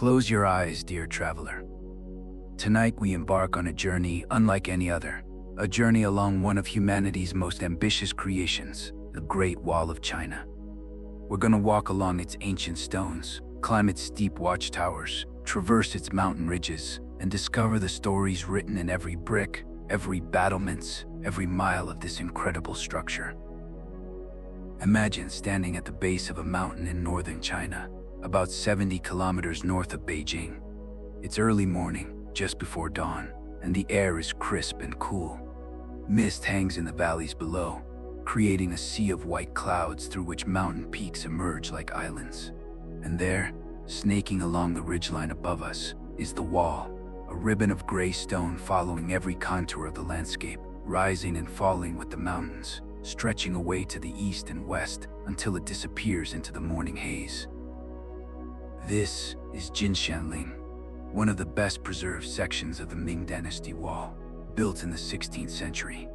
Close your eyes, dear traveler. Tonight we embark on a journey unlike any other, a journey along one of humanity's most ambitious creations, the Great Wall of China. We're gonna walk along its ancient stones, climb its steep watchtowers, traverse its mountain ridges, and discover the stories written in every brick, every battlements, every mile of this incredible structure. Imagine standing at the base of a mountain in northern China, about 70 kilometers north of Beijing. It's early morning, just before dawn, and the air is crisp and cool. Mist hangs in the valleys below, creating a sea of white clouds through which mountain peaks emerge like islands. And there, snaking along the ridgeline above us, is the wall, a ribbon of gray stone following every contour of the landscape, rising and falling with the mountains, stretching away to the east and west until it disappears into the morning haze. This is Jinshanling, one of the best preserved sections of the Ming Dynasty wall, built in the 16th century.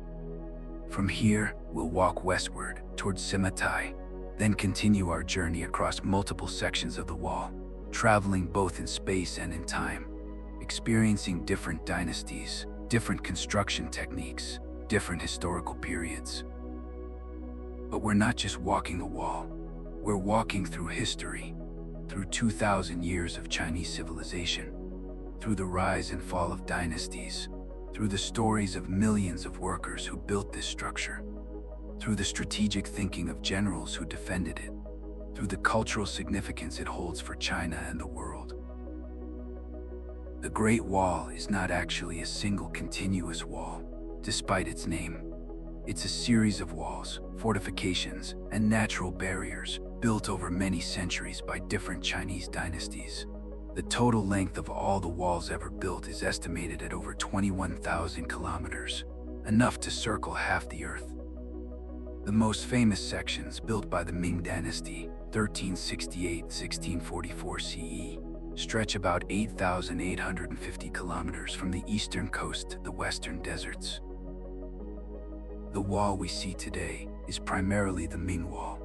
From here, we'll walk westward towards Simatai, then continue our journey across multiple sections of the wall, traveling both in space and in time, experiencing different dynasties, different construction techniques, different historical periods. But we're not just walking the wall, we're walking through history, through 2,000 years of Chinese civilization, through the rise and fall of dynasties, through the stories of millions of workers who built this structure, through the strategic thinking of generals who defended it, through the cultural significance it holds for China and the world. The Great Wall is not actually a single continuous wall, despite its name. It's a series of walls, fortifications, and natural barriers built over many centuries by different Chinese dynasties. The total length of all the walls ever built is estimated at over 21,000 kilometers, enough to circle half the Earth. The most famous sections built by the Ming Dynasty, 1368-1644 CE, stretch about 8,850 kilometers from the eastern coast to the western deserts. The wall we see today is primarily the Ming Wall,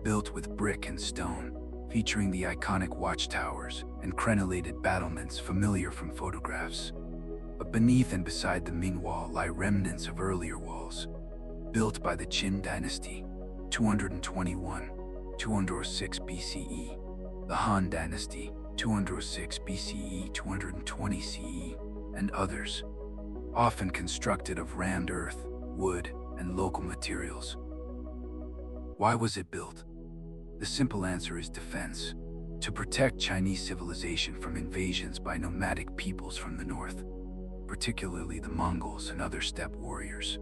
built with brick and stone, featuring the iconic watchtowers and crenellated battlements familiar from photographs. But beneath and beside the Ming Wall lie remnants of earlier walls, built by the Qin Dynasty, 221-206 BCE, the Han Dynasty, 206 BCE, 220 CE, and others, often constructed of rammed earth, wood, and local materials. Why was it built? The simple answer is defense, to protect Chinese civilization from invasions by nomadic peoples from the north, particularly the Mongols and other steppe warriors.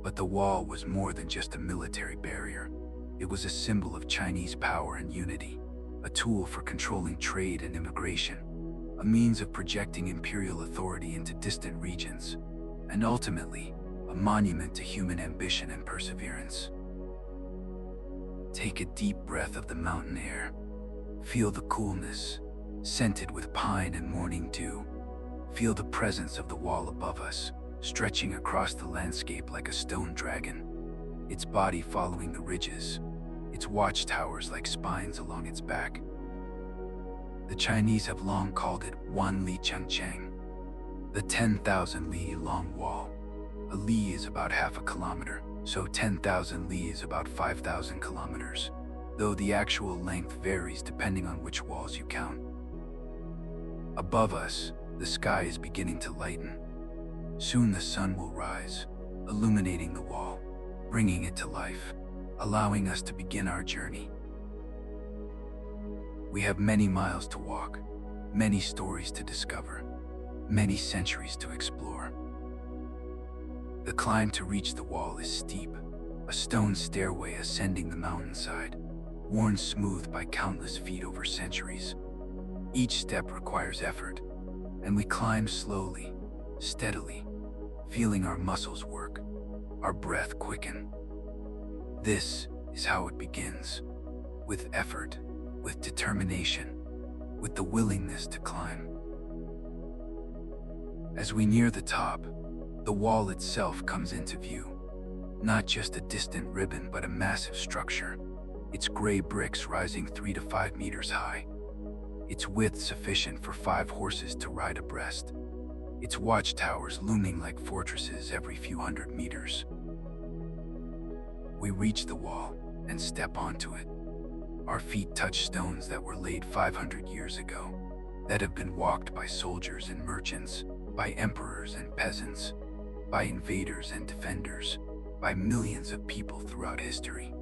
But the wall was more than just a military barrier. It was a symbol of Chinese power and unity, a tool for controlling trade and immigration, a means of projecting imperial authority into distant regions, and ultimately, a monument to human ambition and perseverance. Take a deep breath of the mountain air. Feel the coolness, scented with pine and morning dew. Feel the presence of the wall above us, stretching across the landscape like a stone dragon, its body following the ridges, its watchtowers like spines along its back. The Chinese have long called it Wan Li Changchang, the 10,000 li long wall. A li is about half a kilometer, so 10,000 li is about 5,000 kilometers, though the actual length varies depending on which walls you count. Above us, the sky is beginning to lighten. Soon the sun will rise, illuminating the wall, bringing it to life, allowing us to begin our journey. We have many miles to walk, many stories to discover, many centuries to explore. The climb to reach the wall is steep, a stone stairway ascending the mountainside, worn smooth by countless feet over centuries. Each step requires effort, and we climb slowly, steadily, feeling our muscles work, our breath quicken. This is how it begins, with effort, with determination, with the willingness to climb. As we near the top, the wall itself comes into view, not just a distant ribbon but a massive structure, its gray bricks rising 3 to 5 meters high. its width sufficient for 5 horses to ride abreast, its watchtowers looming like fortresses every few hundred meters. We reach the wall and step onto it. Our feet touch stones that were laid 500 years ago, that have been walked by soldiers and merchants, by emperors and peasants, by invaders and defenders, by millions of people throughout history.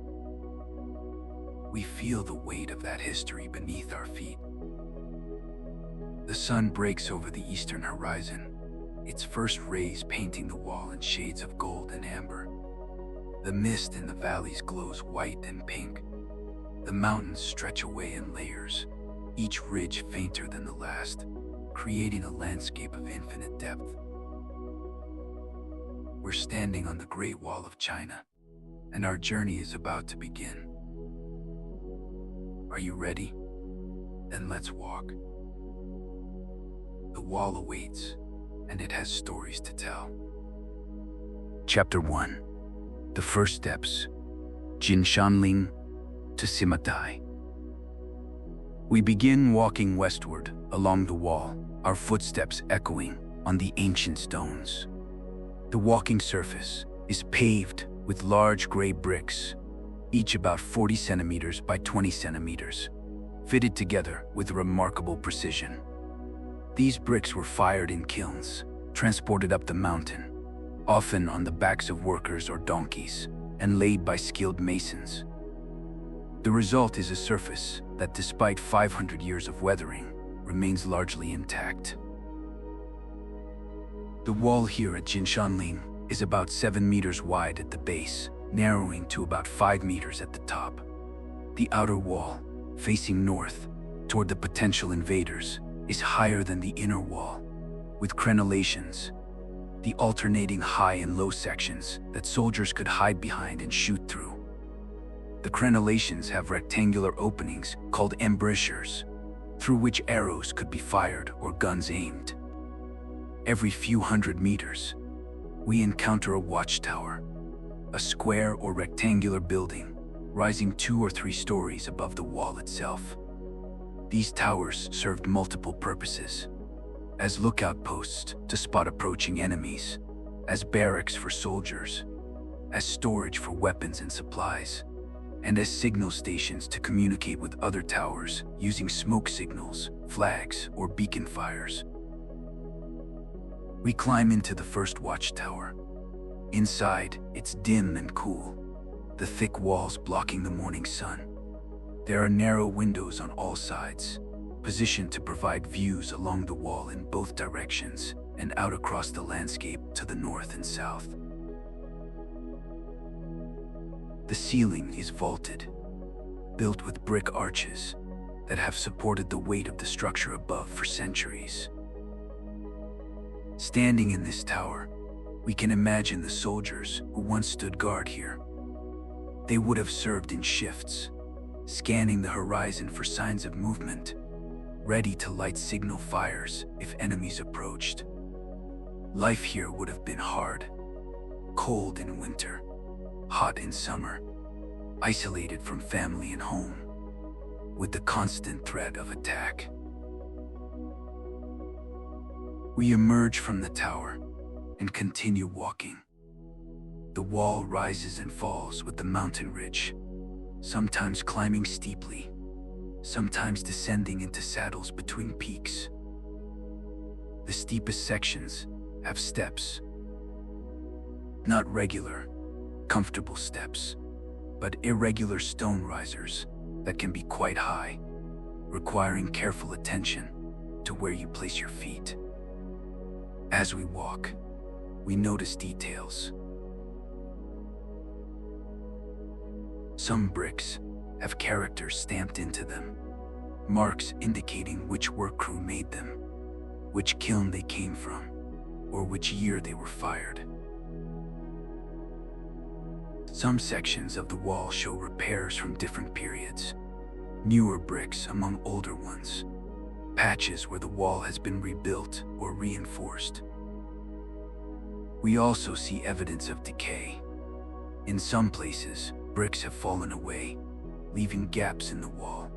We feel the weight of that history beneath our feet. The sun breaks over the eastern horizon, its first rays painting the wall in shades of gold and amber. The mist in the valleys glows white and pink. The mountains stretch away in layers, each ridge fainter than the last, creating a landscape of infinite depth. We're standing on the Great Wall of China, and our journey is about to begin. Are you ready? Then let's walk. The wall awaits, and it has stories to tell. Chapter 1. The first steps. Jinshanling to Simatai. We begin walking westward along the wall, our footsteps echoing on the ancient stones. The walking surface is paved with large gray bricks, each about 40 centimeters by 20 centimeters, fitted together with remarkable precision. These bricks were fired in kilns, transported up the mountain, often on the backs of workers or donkeys, and laid by skilled masons. The result is a surface that, despite 500 years of weathering, remains largely intact. The wall here at Jinshanling is about 7 meters wide at the base, narrowing to about 5 meters at the top. The outer wall, facing north, toward the potential invaders, is higher than the inner wall, with crenellations, the alternating high and low sections that soldiers could hide behind and shoot through. The crenellations have rectangular openings called embrasures, through which arrows could be fired or guns aimed. Every few hundred meters, we encounter a watchtower, a square or rectangular building rising 2 or 3 stories above the wall itself. These towers served multiple purposes: as lookout posts to spot approaching enemies, as barracks for soldiers, as storage for weapons and supplies, and as signal stations to communicate with other towers using smoke signals, flags, or beacon fires. We climb into the first watchtower. Inside, it's dim and cool, the thick walls blocking the morning sun. There are narrow windows on all sides, positioned to provide views along the wall in both directions and out across the landscape to the north and south. The ceiling is vaulted, built with brick arches that have supported the weight of the structure above for centuries. Standing in this tower, we can imagine the soldiers who once stood guard here. They would have served in shifts, scanning the horizon for signs of movement, ready to light signal fires if enemies approached. Life here would have been hard, cold in winter, hot in summer, isolated from family and home, with the constant threat of attack. We emerge from the tower and continue walking. The wall rises and falls with the mountain ridge, sometimes climbing steeply, sometimes descending into saddles between peaks. The steepest sections have steps. Not regular, comfortable steps, but irregular stone risers that can be quite high, requiring careful attention to where you place your feet. As we walk, we notice details. Some bricks have characters stamped into them, marks indicating which work crew made them, which kiln they came from, or which year they were fired. Some sections of the wall show repairs from different periods, newer bricks among older ones, patches where the wall has been rebuilt or reinforced. We also see evidence of decay. In some places, bricks have fallen away, leaving gaps in the wall.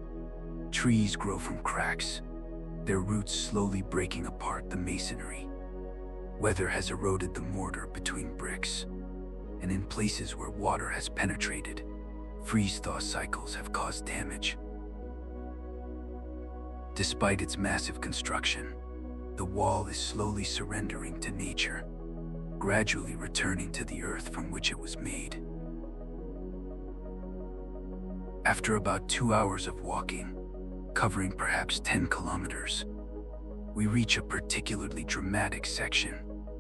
Trees grow from cracks, their roots slowly breaking apart the masonry. Weather has eroded the mortar between bricks, and in places where water has penetrated, freeze-thaw cycles have caused damage. Despite its massive construction, the wall is slowly surrendering to nature, gradually returning to the earth from which it was made. After about 2 hours of walking, covering perhaps 10 kilometers, we reach a particularly dramatic section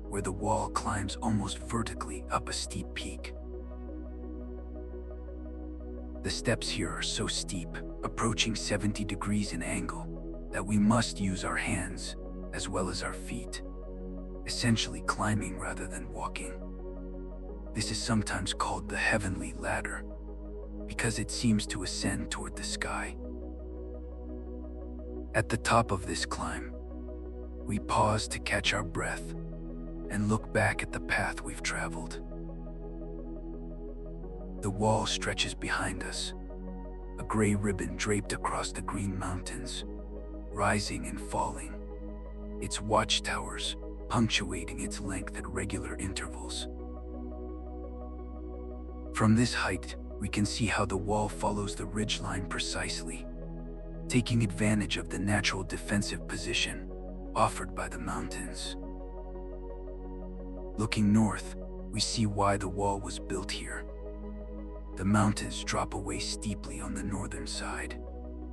where the wall climbs almost vertically up a steep peak. The steps here are so steep, approaching 70 degrees in angle, that we must use our hands as well as our feet, essentially climbing rather than walking. This is sometimes called the heavenly ladder, because it seems to ascend toward the sky. At the top of this climb, we pause to catch our breath and look back at the path we've traveled. The wall stretches behind us, a gray ribbon draped across the green mountains, rising and falling, its watchtowers punctuating its length at regular intervals. From this height, we can see how the wall follows the ridgeline precisely, taking advantage of the natural defensive position offered by the mountains. Looking north, we see why the wall was built here. The mountains drop away steeply on the northern side,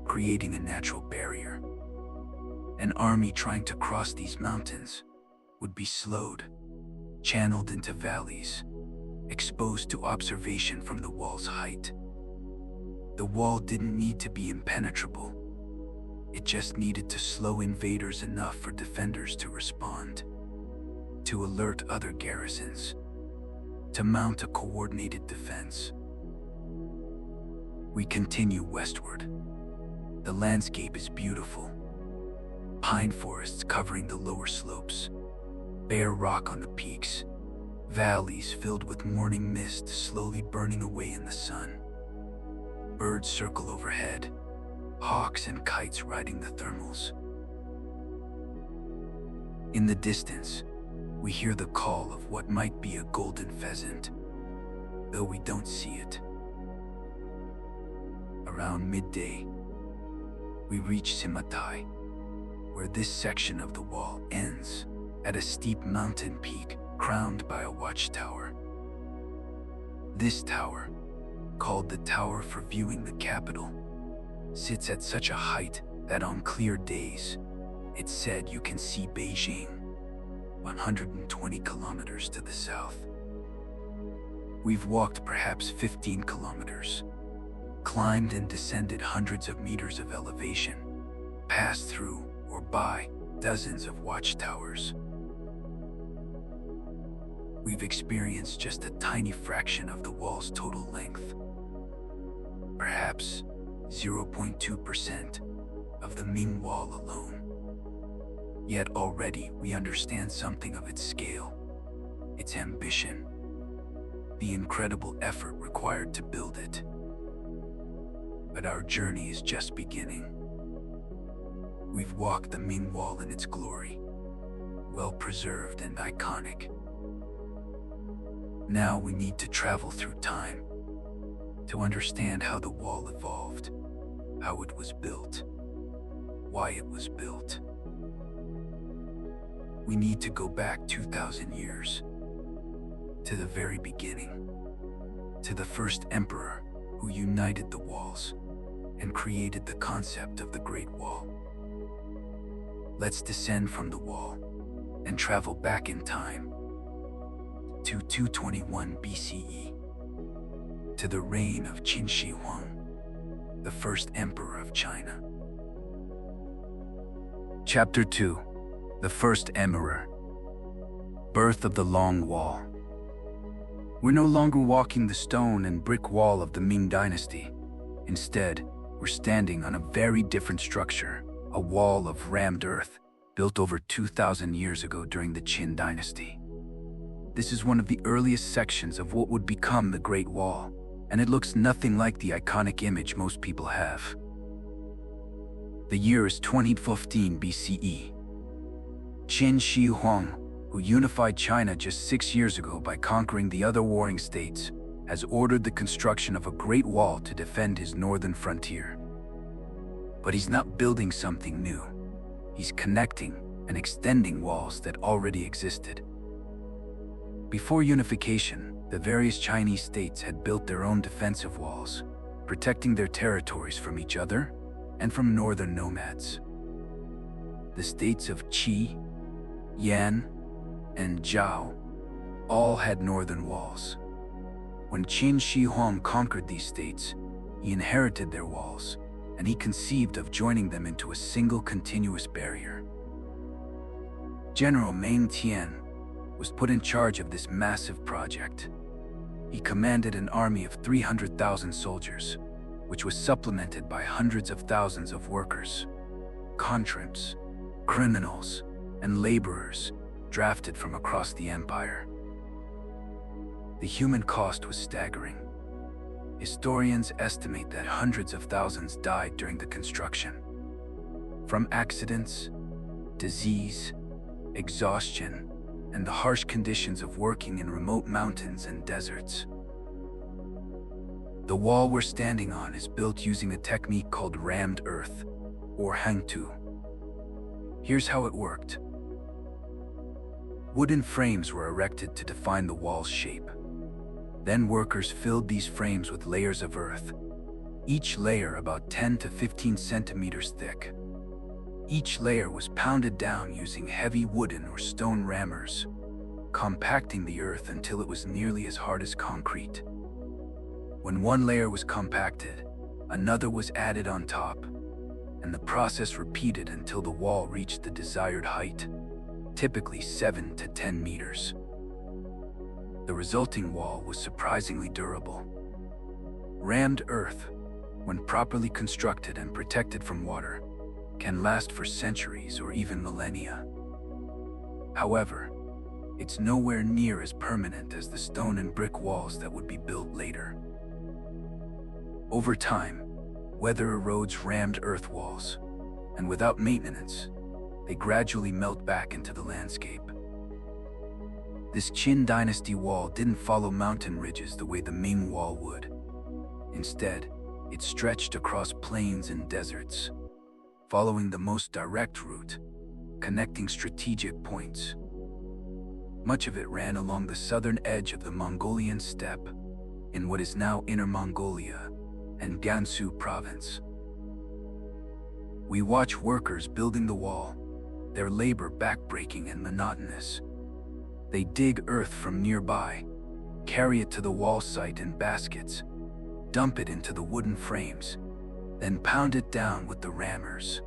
creating a natural barrier. An army trying to cross these mountains would be slowed, channeled into valleys, exposed to observation from the wall's height. The wall didn't need to be impenetrable. It just needed to slow invaders enough for defenders to respond, to alert other garrisons, to mount a coordinated defense. We continue westward. The landscape is beautiful. Pine forests covering the lower slopes, bare rock on the peaks, valleys filled with morning mist slowly burning away in the sun. Birds circle overhead, hawks and kites riding the thermals. In the distance, we hear the call of what might be a golden pheasant, though we don't see it. Around midday, we reach Simatai, where this section of the wall ends at a steep mountain peak crowned by a watchtower. This tower, called the Tower for Viewing the Capital, sits at such a height that on clear days, it's said you can see Beijing, 120 kilometers to the south. We've walked perhaps 15 kilometers, climbed and descended hundreds of meters of elevation, passed through or by dozens of watchtowers. We've experienced just a tiny fraction of the wall's total length, perhaps 0.2% of the Ming Wall alone. Yet already we understand something of its scale, its ambition, the incredible effort required to build it. But our journey is just beginning. We've walked the Ming Wall in its glory, well preserved and iconic. Now we need to travel through time to understand how the wall evolved, how it was built, why it was built. We need to go back 2,000 years, to the very beginning, to the first emperor who united the walls and created the concept of the Great Wall. Let's descend from the wall and travel back in time to 221 BCE, to the reign of Jinshanling, the first emperor of China. Chapter 2: The First Emperor. Birth of the Long Wall. We're no longer walking the stone and brick wall of the Ming Dynasty. Instead, we're standing on a very different structure, a wall of rammed earth built over 2,000 years ago during the Qin Dynasty. This is one of the earliest sections of what would become the Great Wall, and it looks nothing like the iconic image most people have. The year is 2015 BCE. Qin Shi Huang, who unified China just 6 years ago by conquering the other warring states, has ordered the construction of a great wall to defend his northern frontier. But he's not building something new. He's connecting and extending walls that already existed. Before unification, the various Chinese states had built their own defensive walls, protecting their territories from each other and from northern nomads. The states of Qi, Yan, and Zhao all had northern walls. When Qin Shi Huang conquered these states, he inherited their walls, and he conceived of joining them into a single continuous barrier. General Ming was put in charge of this massive project. He commanded an army of 300,000 soldiers, which was supplemented by hundreds of thousands of workers, conscripts, criminals, and laborers drafted from across the empire. The human cost was staggering. Historians estimate that hundreds of thousands died during the construction, from accidents, disease, exhaustion, and the harsh conditions of working in remote mountains and deserts. The wall we're standing on is built using a technique called rammed earth, or hangtu. Here's how it worked. Wooden frames were erected to define the wall's shape. Then workers filled these frames with layers of earth, each layer about 10 to 15 centimeters thick. Each layer was pounded down using heavy wooden or stone rammers, compacting the earth until it was nearly as hard as concrete. When one layer was compacted, another was added on top, and the process repeated until the wall reached the desired height, typically 7 to 10 meters. The resulting wall was surprisingly durable. Rammed earth, when properly constructed and protected from water, can last for centuries or even millennia. However, it's nowhere near as permanent as the stone and brick walls that would be built later. Over time, weather erodes rammed earth walls, and without maintenance, they gradually melt back into the landscape. This Qin Dynasty wall didn't follow mountain ridges the way the Ming wall would. Instead, it stretched across plains and deserts, following the most direct route, connecting strategic points. Much of it ran along the southern edge of the Mongolian steppe, in what is now Inner Mongolia and Gansu province. We watch workers building the wall, their labor backbreaking and monotonous. They dig earth from nearby, carry it to the wall site in baskets, dump it into the wooden frames, then pound it down with the rammers.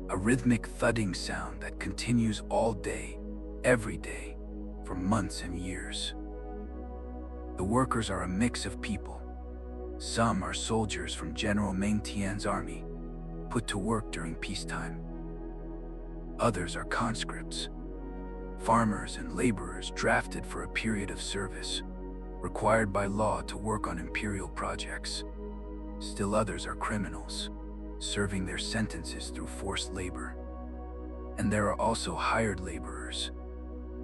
A rhythmic thudding sound that continues all day, every day, for months and years. The workers are a mix of people. Some are soldiers from General Ming Tian's army, put to work during peacetime. Others are conscripts, farmers and laborers drafted for a period of service, required by law to work on imperial projects. Still others are criminals, serving their sentences through forced labor. And there are also hired laborers,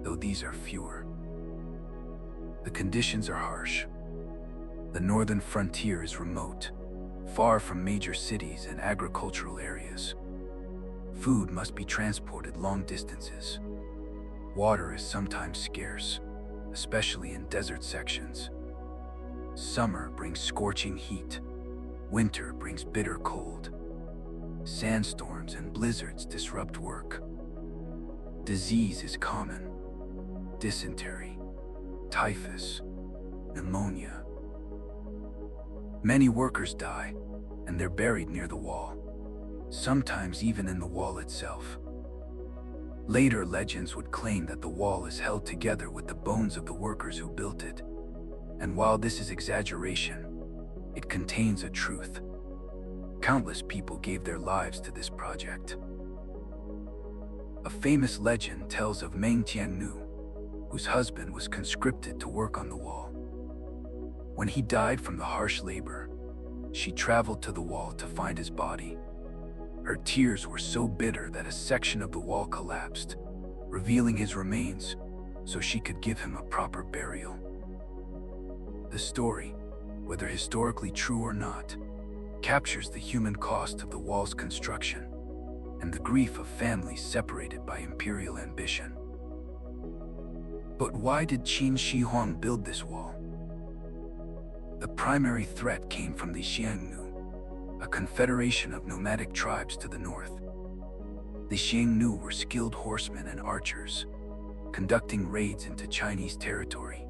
though these are fewer. The conditions are harsh. The northern frontier is remote, far from major cities and agricultural areas. Food must be transported long distances. Water is sometimes scarce, especially in desert sections. Summer brings scorching heat. Winter brings bitter cold. Sandstorms and blizzards disrupt work. Disease is common. Dysentery, typhus, pneumonia. Many workers die, and they're buried near the wall, sometimes even in the wall itself. Later legends would claim that the wall is held together with the bones of the workers who built it. And while this is exaggeration, it contains a truth. Countless people gave their lives to this project. A famous legend tells of Meng Tiannu, whose husband was conscripted to work on the wall. When he died from the harsh labor, she traveled to the wall to find his body. Her Her tears were so bitter that a section of the wall collapsed, revealing his remains so she could give him a proper burial. The story, whether historically true or not, captures the human cost of the wall's construction and the grief of families separated by imperial ambition. But why did Qin Shi Huang build this wall? The primary threat came from the Xiongnu, a confederation of nomadic tribes to the north. The Xiongnu were skilled horsemen and archers, conducting raids into Chinese territory,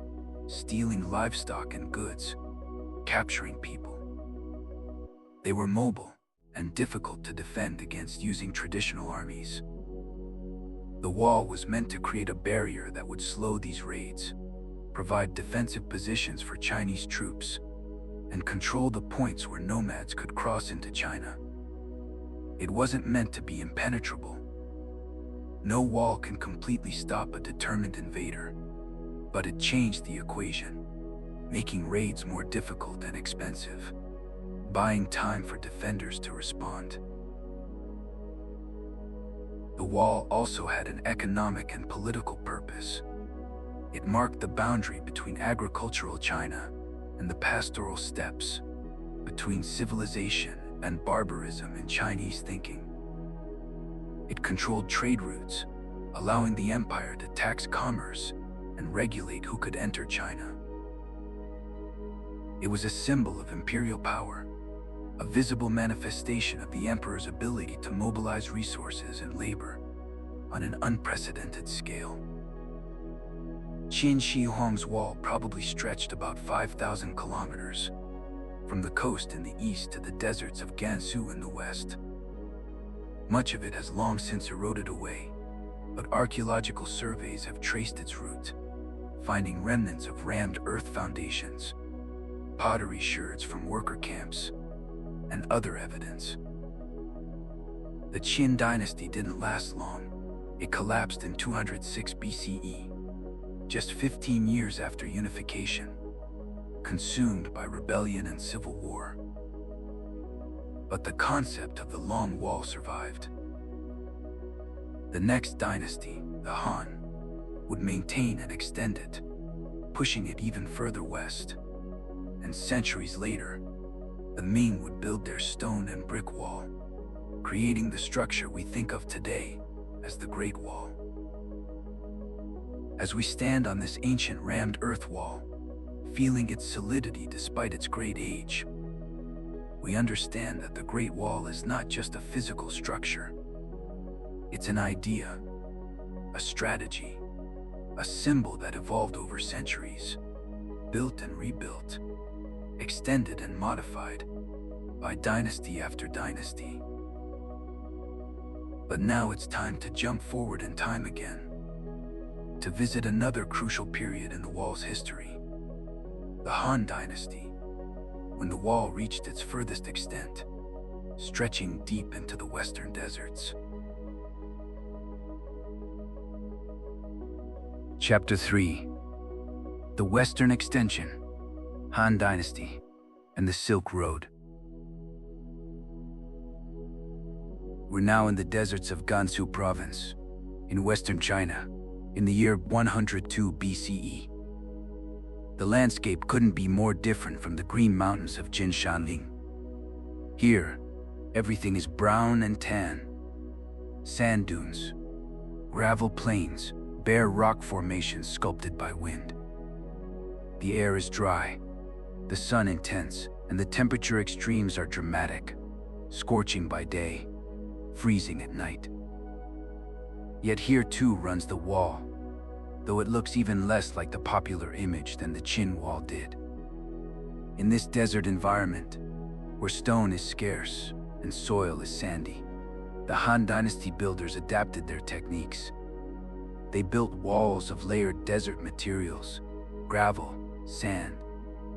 stealing livestock and goods, capturing people. They were mobile and difficult to defend against using traditional armies. The wall was meant to create a barrier that would slow these raids, provide defensive positions for Chinese troops, and control the points where nomads could cross into China. It wasn't meant to be impenetrable. No wall can completely stop a determined invader, but it changed the equation, making raids more difficult and expensive, buying time for defenders to respond. The wall also had an economic and political purpose. It marked the boundary between agricultural China and the pastoral steppes, between civilization and barbarism in Chinese thinking. It controlled trade routes, allowing the empire to tax commerce and regulate who could enter China. It was a symbol of imperial power, a visible manifestation of the emperor's ability to mobilize resources and labor on an unprecedented scale. Qin Shi Huang's wall probably stretched about 5,000 kilometers, from the coast in the east to the deserts of Gansu in the west. Much of it has long since eroded away, but archaeological surveys have traced its route, finding remnants of rammed earth foundations, pottery sherds from worker camps, and other evidence. The Qin dynasty didn't last long. It collapsed in 206 BCE, just 15 years after unification, consumed by rebellion and civil war. But the concept of the Long Wall survived. The next dynasty, the Han, would maintain and extend it, pushing it even further west. And centuries later, the Ming would build their stone and brick wall, creating the structure we think of today as the Great Wall. As we stand on this ancient rammed earth wall, feeling its solidity despite its great age, we understand that the Great Wall is not just a physical structure. It's an idea, a strategy, a symbol that evolved over centuries, built and rebuilt, extended and modified by dynasty after dynasty. But now it's time to jump forward in time again, to visit another crucial period in the wall's history, the Han Dynasty, when the wall reached its furthest extent, stretching deep into the western deserts. Chapter 3: The Western Extension, Han Dynasty, and the Silk Road. We're now in the deserts of Gansu Province, in western China, in the year 102 BCE. The landscape couldn't be more different from the green mountains of Jinshanling. Here, everything is brown and tan. Sand dunes, gravel plains, bare rock formations sculpted by wind. The air is dry, the sun intense, and the temperature extremes are dramatic, scorching by day, freezing at night. Yet here too runs the wall, though it looks even less like the popular image than the Qin Wall did. In this desert environment, where stone is scarce and soil is sandy, the Han Dynasty builders adapted their techniques. They built walls of layered desert materials, gravel, sand,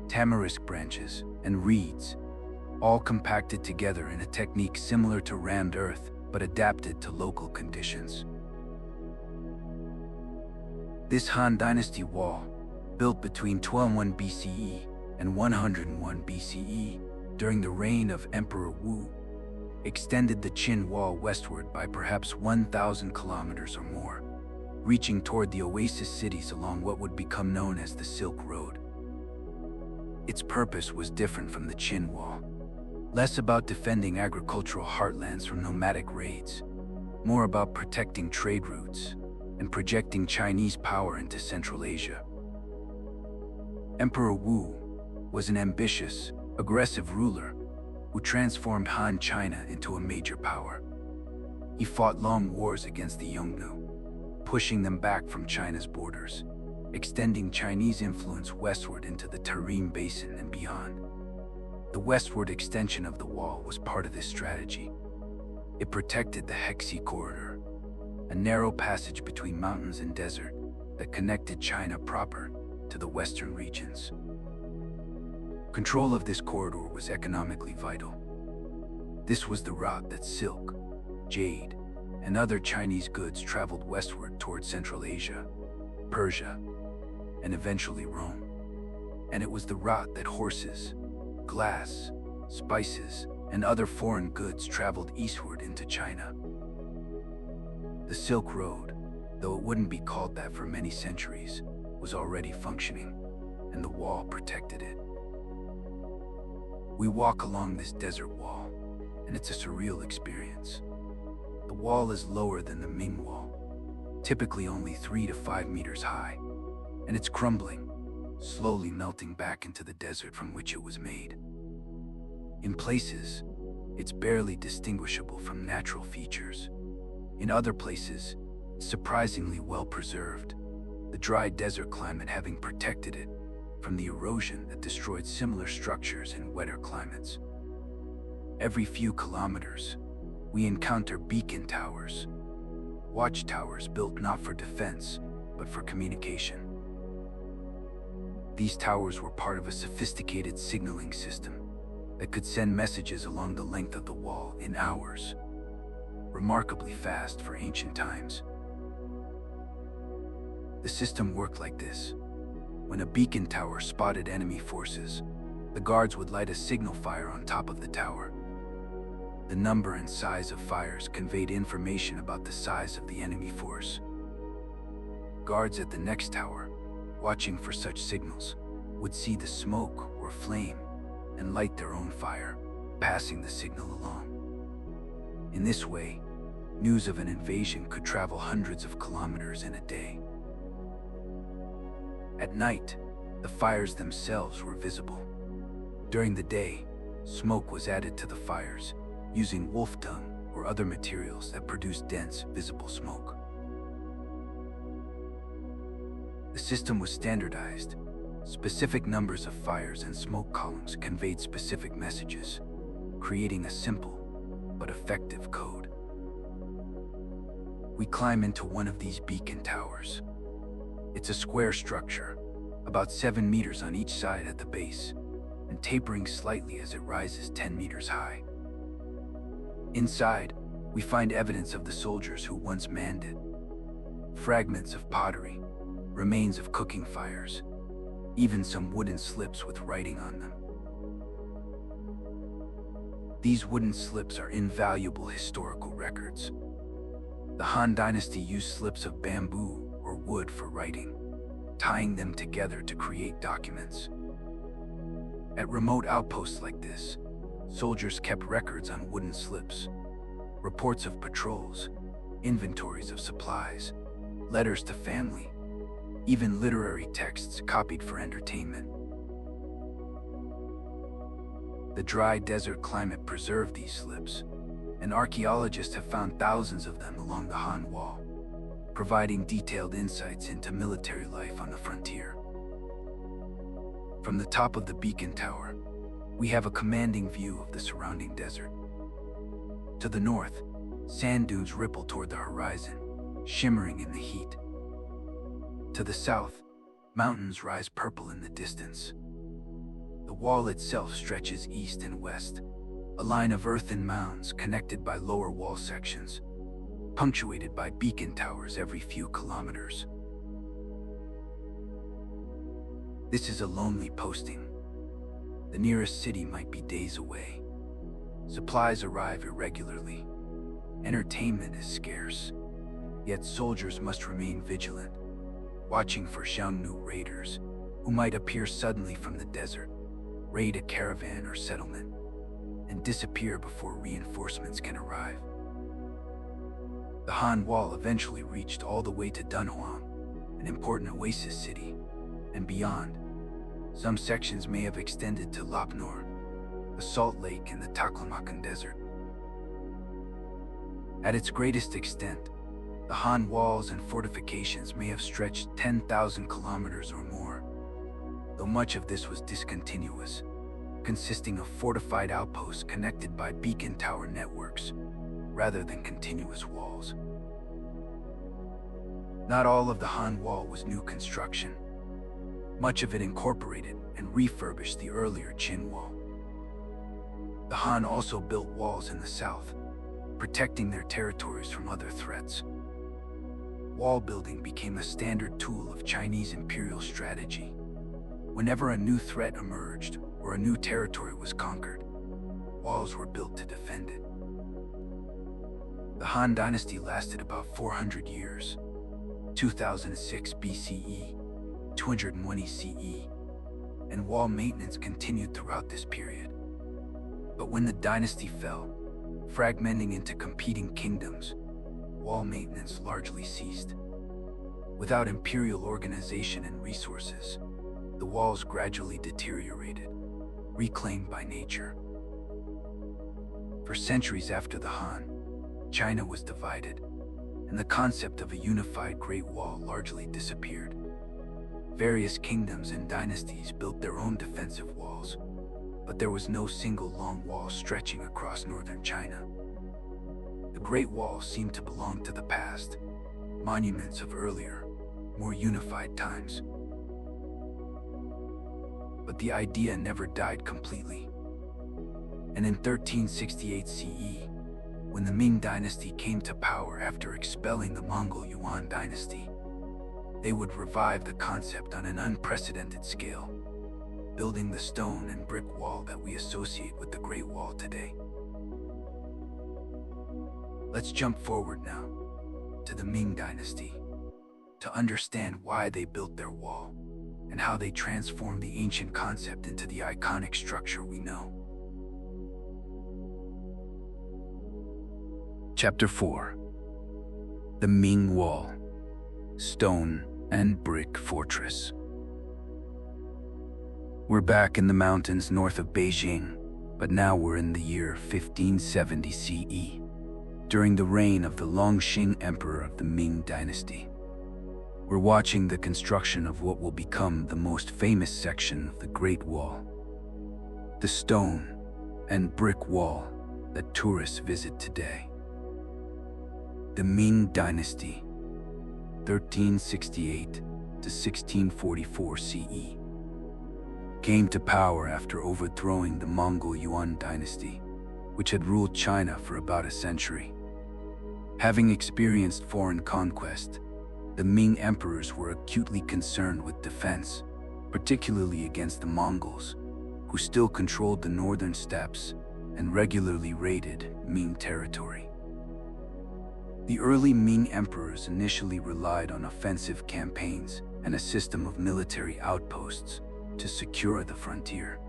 tamarisk branches, and reeds, all compacted together in a technique similar to rammed earth, but adapted to local conditions. This Han Dynasty wall, built between 1201 BCE and 101 BCE during the reign of Emperor Wu, extended the Qin Wall westward by perhaps 1,000 kilometers or more, reaching toward the oasis cities along what would become known as the Silk Road. Its purpose was different from the Qin Wall, less about defending agricultural heartlands from nomadic raids, more about protecting trade routes and projecting Chinese power into Central Asia. Emperor Wu was an ambitious, aggressive ruler who transformed Han China into a major power. He fought long wars against the Yongnu, pushing them back from China's borders, extending Chinese influence westward into the Tarim Basin and beyond. The westward extension of the wall was part of this strategy. It protected the Hexi Corridor, a narrow passage between mountains and desert that connected China proper to the western regions. Control of this corridor was economically vital. This was the route that silk, jade, and other Chinese goods traveled westward toward Central Asia, Persia, and eventually Rome. And it was the route that horses, glass, spices, and other foreign goods traveled eastward into China. The Silk Road, though it wouldn't be called that for many centuries, was already functioning, and the wall protected it. We walk along this desert wall, and it's a surreal experience. The wall is lower than the Ming Wall, typically only 3 to 5 meters high, and it's crumbling, slowly melting back into the desert from which it was made. In places, it's barely distinguishable from natural features. In other places, it's surprisingly well preserved, the dry desert climate having protected it from the erosion that destroyed similar structures in wetter climates. Every few kilometers, we encounter beacon towers, watchtowers built not for defense, but for communication. These towers were part of a sophisticated signaling system that could send messages along the length of the wall in hours, remarkably fast for ancient times. The system worked like this. When a beacon tower spotted enemy forces, the guards would light a signal fire on top of the tower. The number and size of fires conveyed information about the size of the enemy force. Guards at the next tower, watching for such signals, would see the smoke or flame and light their own fire, passing the signal along. In this way, news of an invasion could travel hundreds of kilometers in a day. At night, the fires themselves were visible. During the day, smoke was added to the fires, using wolf dung or other materials that produced dense, visible smoke. The system was standardized. Specific numbers of fires and smoke columns conveyed specific messages, creating a simple but effective code. We climb into one of these beacon towers. It's a square structure, about 7 meters on each side at the base, and tapering slightly as it rises 10 meters high. Inside, we find evidence of the soldiers who once manned it. Fragments of pottery, remains of cooking fires, even some wooden slips with writing on them. These wooden slips are invaluable historical records. The Han Dynasty used slips of bamboo or wood for writing, tying them together to create documents. At remote outposts like this, soldiers kept records on wooden slips, reports of patrols, inventories of supplies, letters to family, even literary texts copied for entertainment. The dry desert climate preserved these slips, and archaeologists have found thousands of them along the Han Wall, providing detailed insights into military life on the frontier. From the top of the beacon tower, we have a commanding view of the surrounding desert. To the north, sand dunes ripple toward the horizon, shimmering in the heat. To the south, mountains rise purple in the distance. The wall itself stretches east and west, a line of earthen mounds connected by lower wall sections, punctuated by beacon towers every few kilometers. This is a lonely posting. The nearest city might be days away. Supplies arrive irregularly. Entertainment is scarce. Yet soldiers must remain vigilant, watching for Xiongnu raiders who might appear suddenly from the desert, raid a caravan or settlement, and disappear before reinforcements can arrive. The Han Wall eventually reached all the way to Dunhuang, an important oasis city, and beyond. Some sections may have extended to Lapnor, the Salt Lake and the Taklamakan Desert. At its greatest extent, the Han walls and fortifications may have stretched 10,000 kilometers or more, though much of this was discontinuous, consisting of fortified outposts connected by beacon tower networks, rather than continuous walls. Not all of the Han Wall was new construction. Much of it incorporated and refurbished the earlier Qin Wall. The Han also built walls in the south, protecting their territories from other threats. Wall building became a standard tool of Chinese imperial strategy. Whenever a new threat emerged or a new territory was conquered, walls were built to defend it. The Han Dynasty lasted about 400 years, 2006 BCE, 220 CE, and wall maintenance continued throughout this period. But when the dynasty fell, fragmenting into competing kingdoms, wall maintenance largely ceased. Without imperial organization and resources, the walls gradually deteriorated, reclaimed by nature. For centuries after the Han, China was divided, and the concept of a unified Great Wall largely disappeared. Various kingdoms and dynasties built their own defensive walls, but there was no single long wall stretching across northern China. The Great Wall seemed to belong to the past, monuments of earlier, more unified times. But the idea never died completely. And in 1368 CE, when the Ming Dynasty came to power after expelling the Mongol Yuan Dynasty, they would revive the concept on an unprecedented scale, building the stone and brick wall that we associate with the Great Wall today. Let's jump forward now to the Ming Dynasty to understand why they built their wall and how they transformed the ancient concept into the iconic structure we know. Chapter 4. The Ming Wall, Stone and Brick Fortress. We're back in the mountains north of Beijing, but now we're in the year 1570 CE, during the reign of the Longxing Emperor of the Ming Dynasty. We're watching the construction of what will become the most famous section of the Great Wall, the stone and brick wall that tourists visit today. The Ming Dynasty, 1368 to 1644 CE, came to power after overthrowing the Mongol Yuan Dynasty, which had ruled China for about a century. Having experienced foreign conquest, the Ming emperors were acutely concerned with defense, particularly against the Mongols, who still controlled the northern steppes and regularly raided Ming territory. The early Ming emperors initially relied on offensive campaigns and a system of military outposts to secure the frontier.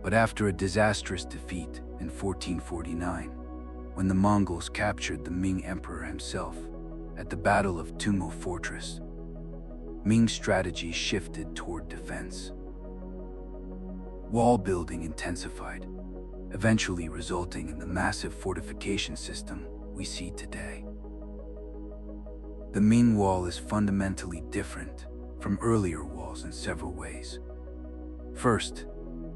But after a disastrous defeat in 1449, when the Mongols captured the Ming emperor himself at the Battle of Tumo Fortress, Ming's strategy shifted toward defense. Wall building intensified, eventually resulting in the massive fortification system we see today. The Ming Wall is fundamentally different from earlier walls in several ways. First,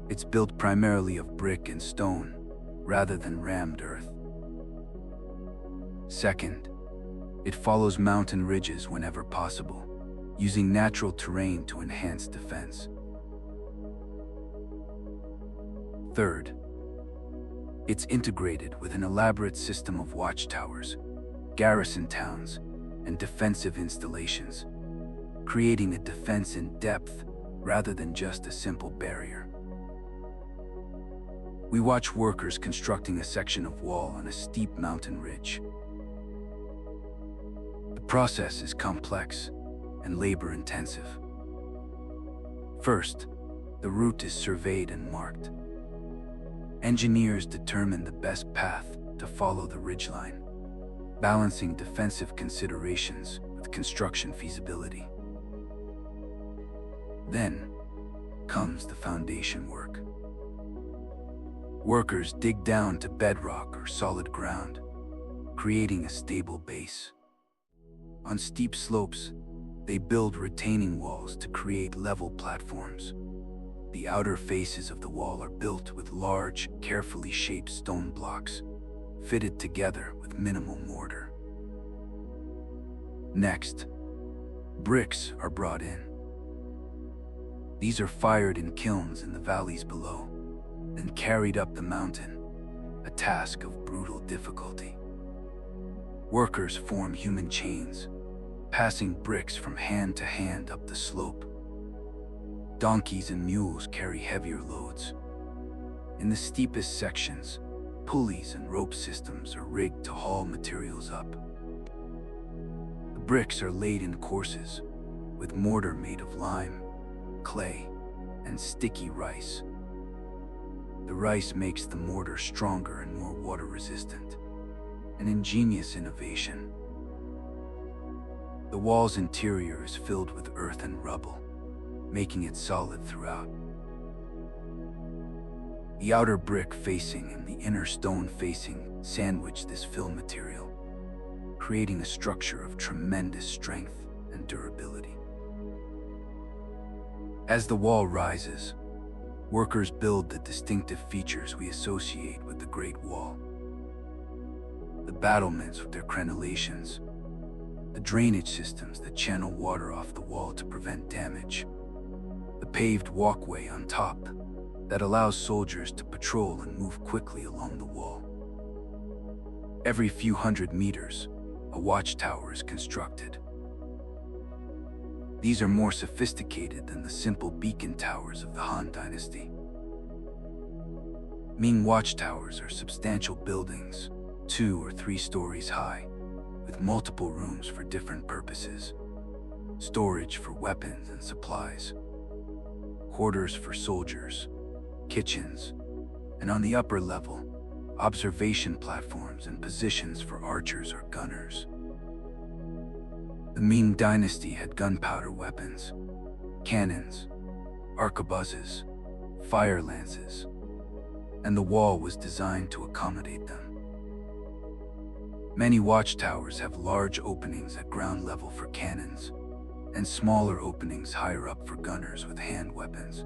it's built primarily of brick and stone rather than rammed earth. Second, it follows mountain ridges whenever possible, using natural terrain to enhance defense. Third, it's integrated with an elaborate system of watchtowers, garrison towns, and defensive installations, creating a defense in depth rather than just a simple barrier. We watch workers constructing a section of wall on a steep mountain ridge. The process is complex and labor-intensive. First, the route is surveyed and marked. Engineers determine the best path to follow the ridgeline, balancing defensive considerations with construction feasibility. Then comes the foundation work. Workers dig down to bedrock or solid ground, creating a stable base. On steep slopes, they build retaining walls to create level platforms. The outer faces of the wall are built with large, carefully shaped stone blocks, fitted together with minimal mortar. Next, bricks are brought in. These are fired in kilns in the valleys below, then carried up the mountain, a task of brutal difficulty. Workers form human chains, passing bricks from hand to hand up the slope. Donkeys and mules carry heavier loads. In the steepest sections, pulleys and rope systems are rigged to haul materials up. The bricks are laid in courses, with mortar made of lime, clay, and sticky rice. The rice makes the mortar stronger and more water-resistant, an ingenious innovation. The wall's interior is filled with earth and rubble, making it solid throughout. The outer brick facing and the inner stone facing sandwich this fill material, creating a structure of tremendous strength and durability. As the wall rises, workers build the distinctive features we associate with the Great Wall. The battlements with their crenellations, the drainage systems that channel water off the wall to prevent damage, the paved walkway on top that allows soldiers to patrol and move quickly along the wall. Every few hundred meters, a watchtower is constructed. These are more sophisticated than the simple beacon towers of the Han Dynasty. Ming watchtowers are substantial buildings, 2 or 3 stories high, with multiple rooms for different purposes: storage for weapons and supplies, quarters for soldiers, kitchens, and on the upper level, observation platforms and positions for archers or gunners. The Ming Dynasty had gunpowder weapons, cannons, arquebuses, fire lances, and the wall was designed to accommodate them. Many watchtowers have large openings at ground level for cannons, and smaller openings higher up for gunners with hand weapons.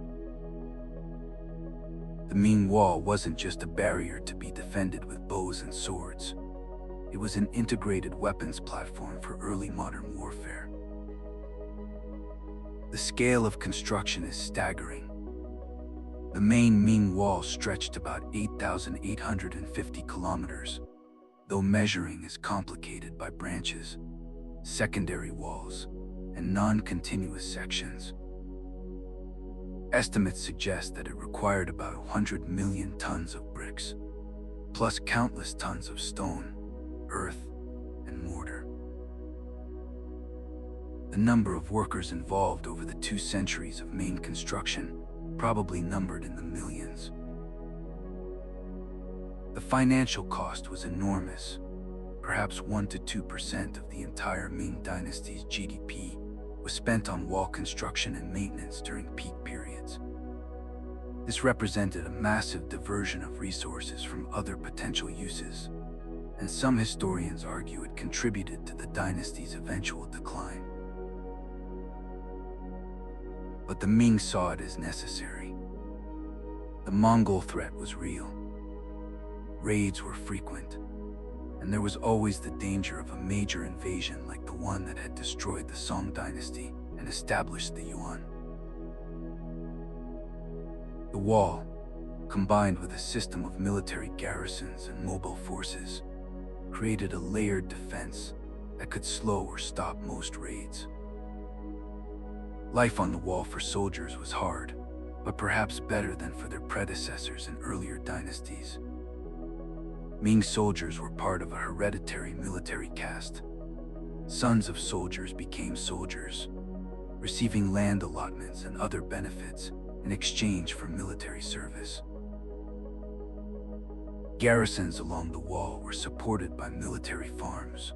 The Ming Wall wasn't just a barrier to be defended with bows and swords. It was an integrated weapons platform for early modern warfare. The scale of construction is staggering. The main Ming Wall stretched about 8,850 kilometers, though measuring is complicated by branches, secondary walls, and non-continuous sections. Estimates suggest that it required about 100 million tons of bricks, plus countless tons of stone, earth, and mortar. The number of workers involved over the 2 centuries of main construction probably numbered in the millions. The financial cost was enormous. Perhaps 1 to 2% of the entire Ming Dynasty's GDP was spent on wall construction and maintenance during peak periods. This represented a massive diversion of resources from other potential uses, and some historians argue it contributed to the dynasty's eventual decline. But the Ming saw it as necessary. The Mongol threat was real. Raids were frequent, and there was always the danger of a major invasion like the one that had destroyed the Song dynasty and established the Yuan. The wall, combined with a system of military garrisons and mobile forces, created a layered defense that could slow or stop most raids. Life on the wall for soldiers was hard. but perhaps better than for their predecessors in earlier dynasties. Ming soldiers were part of a hereditary military caste. Sons of soldiers became soldiers, receiving land allotments and other benefits in exchange for military service. Garrisons along the wall were supported by military farms,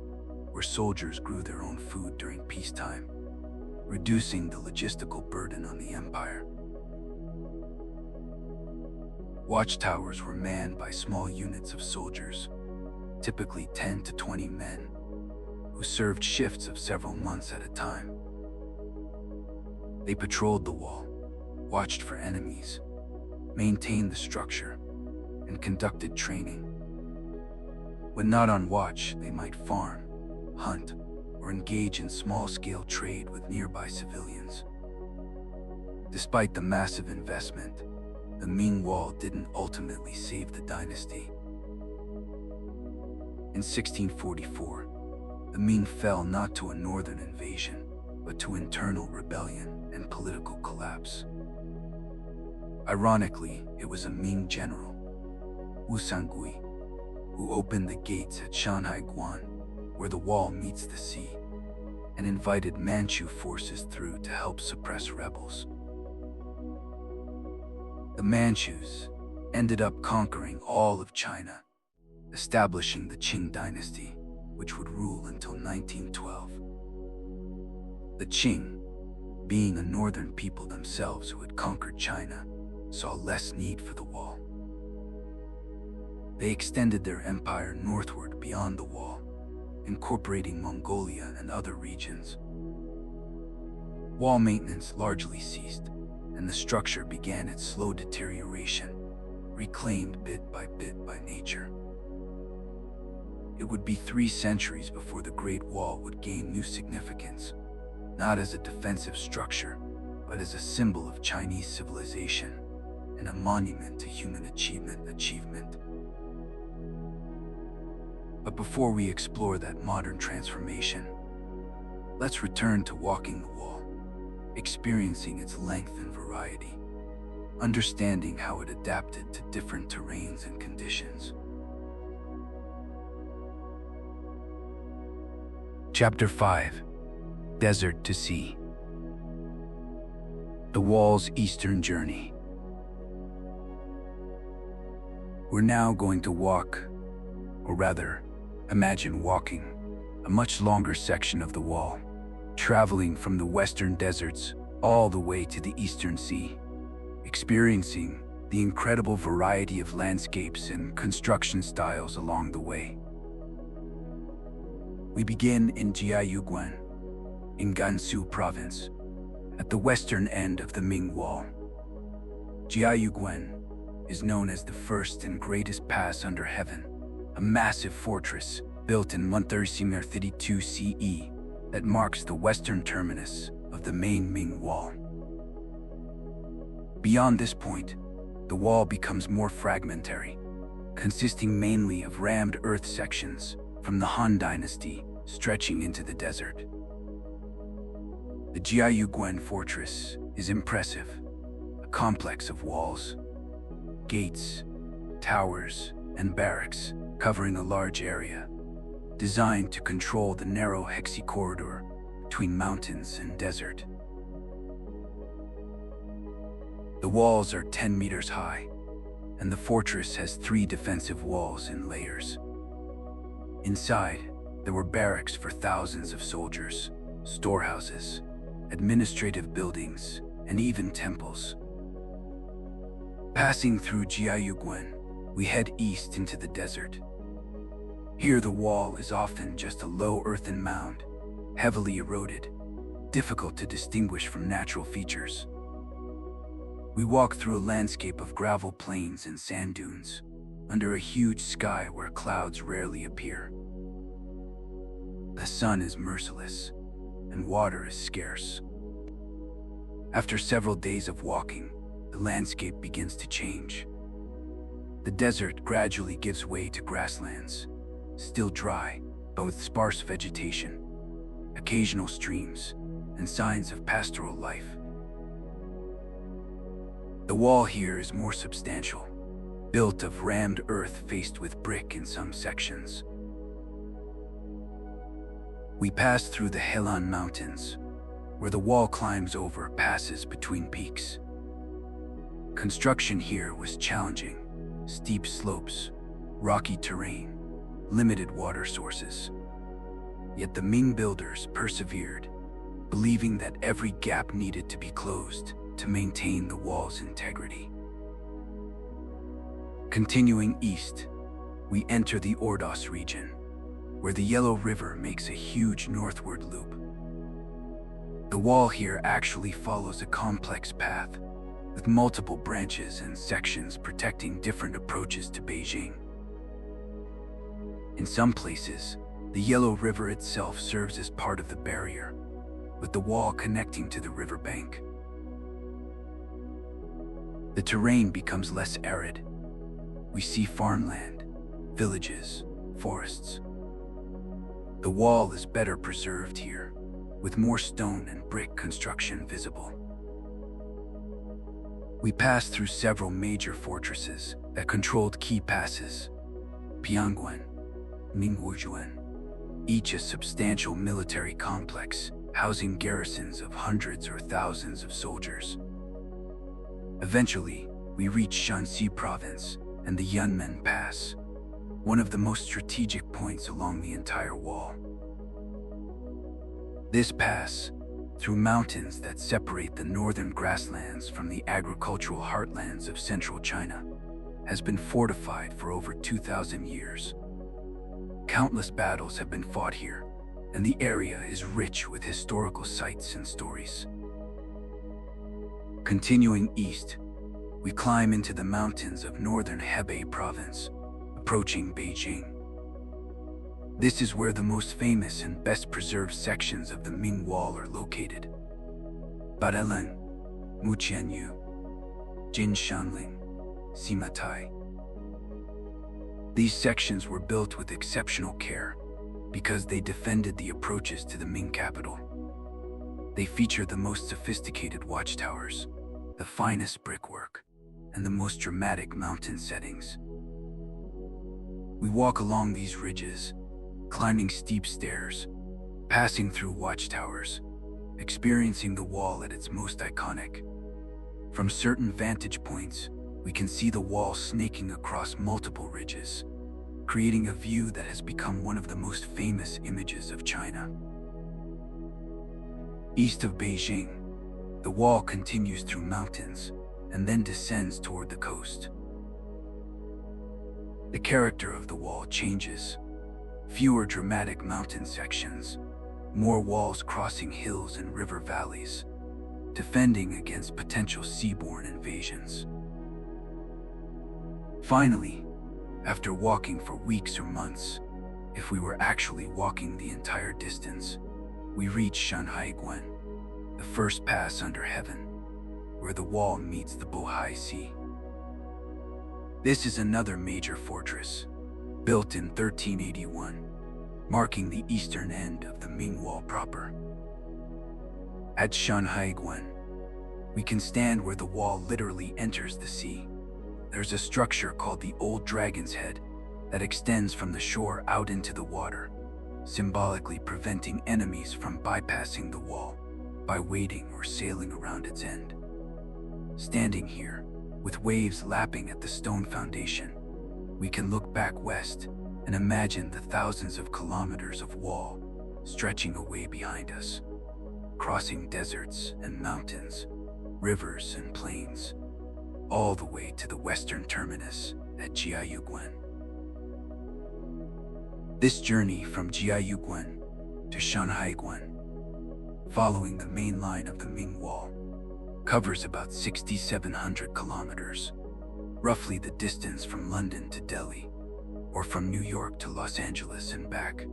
where soldiers grew their own food during peacetime, reducing the logistical burden on the empire. Watchtowers were manned by small units of soldiers, typically 10 to 20 men, who served shifts of several months at a time. They patrolled the wall, watched for enemies, maintained the structure, and conducted training. When not on watch, they might farm, hunt, or engage in small-scale trade with nearby civilians. Despite the massive investment, the Ming Wall didn't ultimately save the dynasty. In 1644, the Ming fell not to a northern invasion, but to internal rebellion and political collapse. Ironically, it was a Ming general, Wu Sangui, who opened the gates at Shanhaiguan, where the wall meets the sea, and invited Manchu forces through to help suppress rebels. The Manchus ended up conquering all of China, establishing the Qing dynasty, which would rule until 1912. The Qing, being a northern people themselves who had conquered China, saw less need for the wall. They extended their empire northward beyond the wall, incorporating Mongolia and other regions. Wall maintenance largely ceased, and the structure began its slow deterioration, reclaimed bit by nature. It would be 3 centuries before the Great Wall would gain new significance, not as a defensive structure, but as a symbol of Chinese civilization and a monument to human achievement. But before we explore that modern transformation, let's return to walking the wall, experiencing its length and variety, understanding how it adapted to different terrains and conditions. Chapter 5: Desert to Sea. The Wall's Eastern Journey. We're now going to walk, or rather, imagine walking, a much longer section of the wall, traveling from the western deserts all the way to the eastern sea, experiencing the incredible variety of landscapes and construction styles along the way. We begin in Jiayuguan, in Gansu province, at the western end of the Ming Wall. Jiayuguan is known as the first and greatest pass under heaven, a massive fortress built in 1332 CE that marks the western terminus of the main Ming Wall. Beyond this point, the wall becomes more fragmentary, consisting mainly of rammed earth sections from the Han Dynasty stretching into the desert. The Jiayuguan fortress is impressive, a complex of walls, gates, towers, and barracks covering a large area, designed to control the narrow hexy corridor between mountains and desert. The walls are 10 meters high, and the fortress has 3 defensive walls in layers. Inside, there were barracks for thousands of soldiers, storehouses, administrative buildings, and even temples. Passing through Jiayuguan, we head east into the desert. Here the wall is often just a low earthen mound, heavily eroded, difficult to distinguish from natural features. We walk through a landscape of gravel plains and sand dunes, under a huge sky where clouds rarely appear. The sun is merciless, and water is scarce. After several days of walking, the landscape begins to change. The desert gradually gives way to grasslands, still dry, but with sparse vegetation, occasional streams, and signs of pastoral life. The wall here is more substantial, built of rammed earth faced with brick in some sections. We pass through the Helan Mountains, where the wall climbs over passes between peaks. Construction here was challenging: steep slopes, rocky terrain, limited water sources. Yet the Ming builders persevered, believing that every gap needed to be closed to maintain the wall's integrity. Continuing east, we enter the Ordos region, where the Yellow River makes a huge northward loop. The wall here actually follows a complex path, with multiple branches and sections protecting different approaches to Beijing. In some places, the Yellow River itself serves as part of the barrier, with the wall connecting to the riverbank. The terrain becomes less arid. We see farmland, villages, forests. The wall is better preserved here, with more stone and brick construction visible. We pass through several major fortresses that controlled key passes: Piangguan, Mingwujuan, each a substantial military complex housing garrisons of hundreds or thousands of soldiers. Eventually, we reach Shanxi province and the Yunmen Pass, one of the most strategic points along the entire wall. This pass, through mountains that separate the northern grasslands from the agricultural heartlands of central China, has been fortified for over 2,000 years. Countless battles have been fought here, and the area is rich with historical sites and stories. Continuing east, we climb into the mountains of northern Hebei province, approaching Beijing. This is where the most famous and best preserved sections of the Ming Wall are located: Badalang, Muqianyu, Jinshanling, Simatai. These sections were built with exceptional care because they defended the approaches to the Ming capital. They feature the most sophisticated watchtowers, the finest brickwork, and the most dramatic mountain settings. We walk along these ridges, climbing steep stairs, passing through watchtowers, experiencing the wall at its most iconic. From certain vantage points, we can see the wall snaking across multiple ridges, creating a view that has become one of the most famous images of China. East of Beijing, the wall continues through mountains and then descends toward the coast. The character of the wall changes. Fewer dramatic mountain sections, more walls crossing hills and river valleys, defending against potential seaborne invasions. Finally, after walking for weeks or months, if we were actually walking the entire distance, we reach Shanhaiguan, the first pass under heaven, where the wall meets the Bohai Sea. This is another major fortress, built in 1381, marking the eastern end of the Ming Wall proper. At Shanhaiguan, we can stand where the wall literally enters the sea. There's a structure called the Old Dragon's Head that extends from the shore out into the water, symbolically preventing enemies from bypassing the wall by wading or sailing around its end. Standing here, with waves lapping at the stone foundation, we can look back west and imagine the thousands of kilometers of wall stretching away behind us, crossing deserts and mountains, rivers and plains, all the way to the western terminus at Jiayuguan. This journey from Jiayuguan to Shanhaiguan, following the main line of the Ming Wall, covers about 6,700 kilometers, roughly the distance from London to Delhi, or from New York to Los Angeles and back.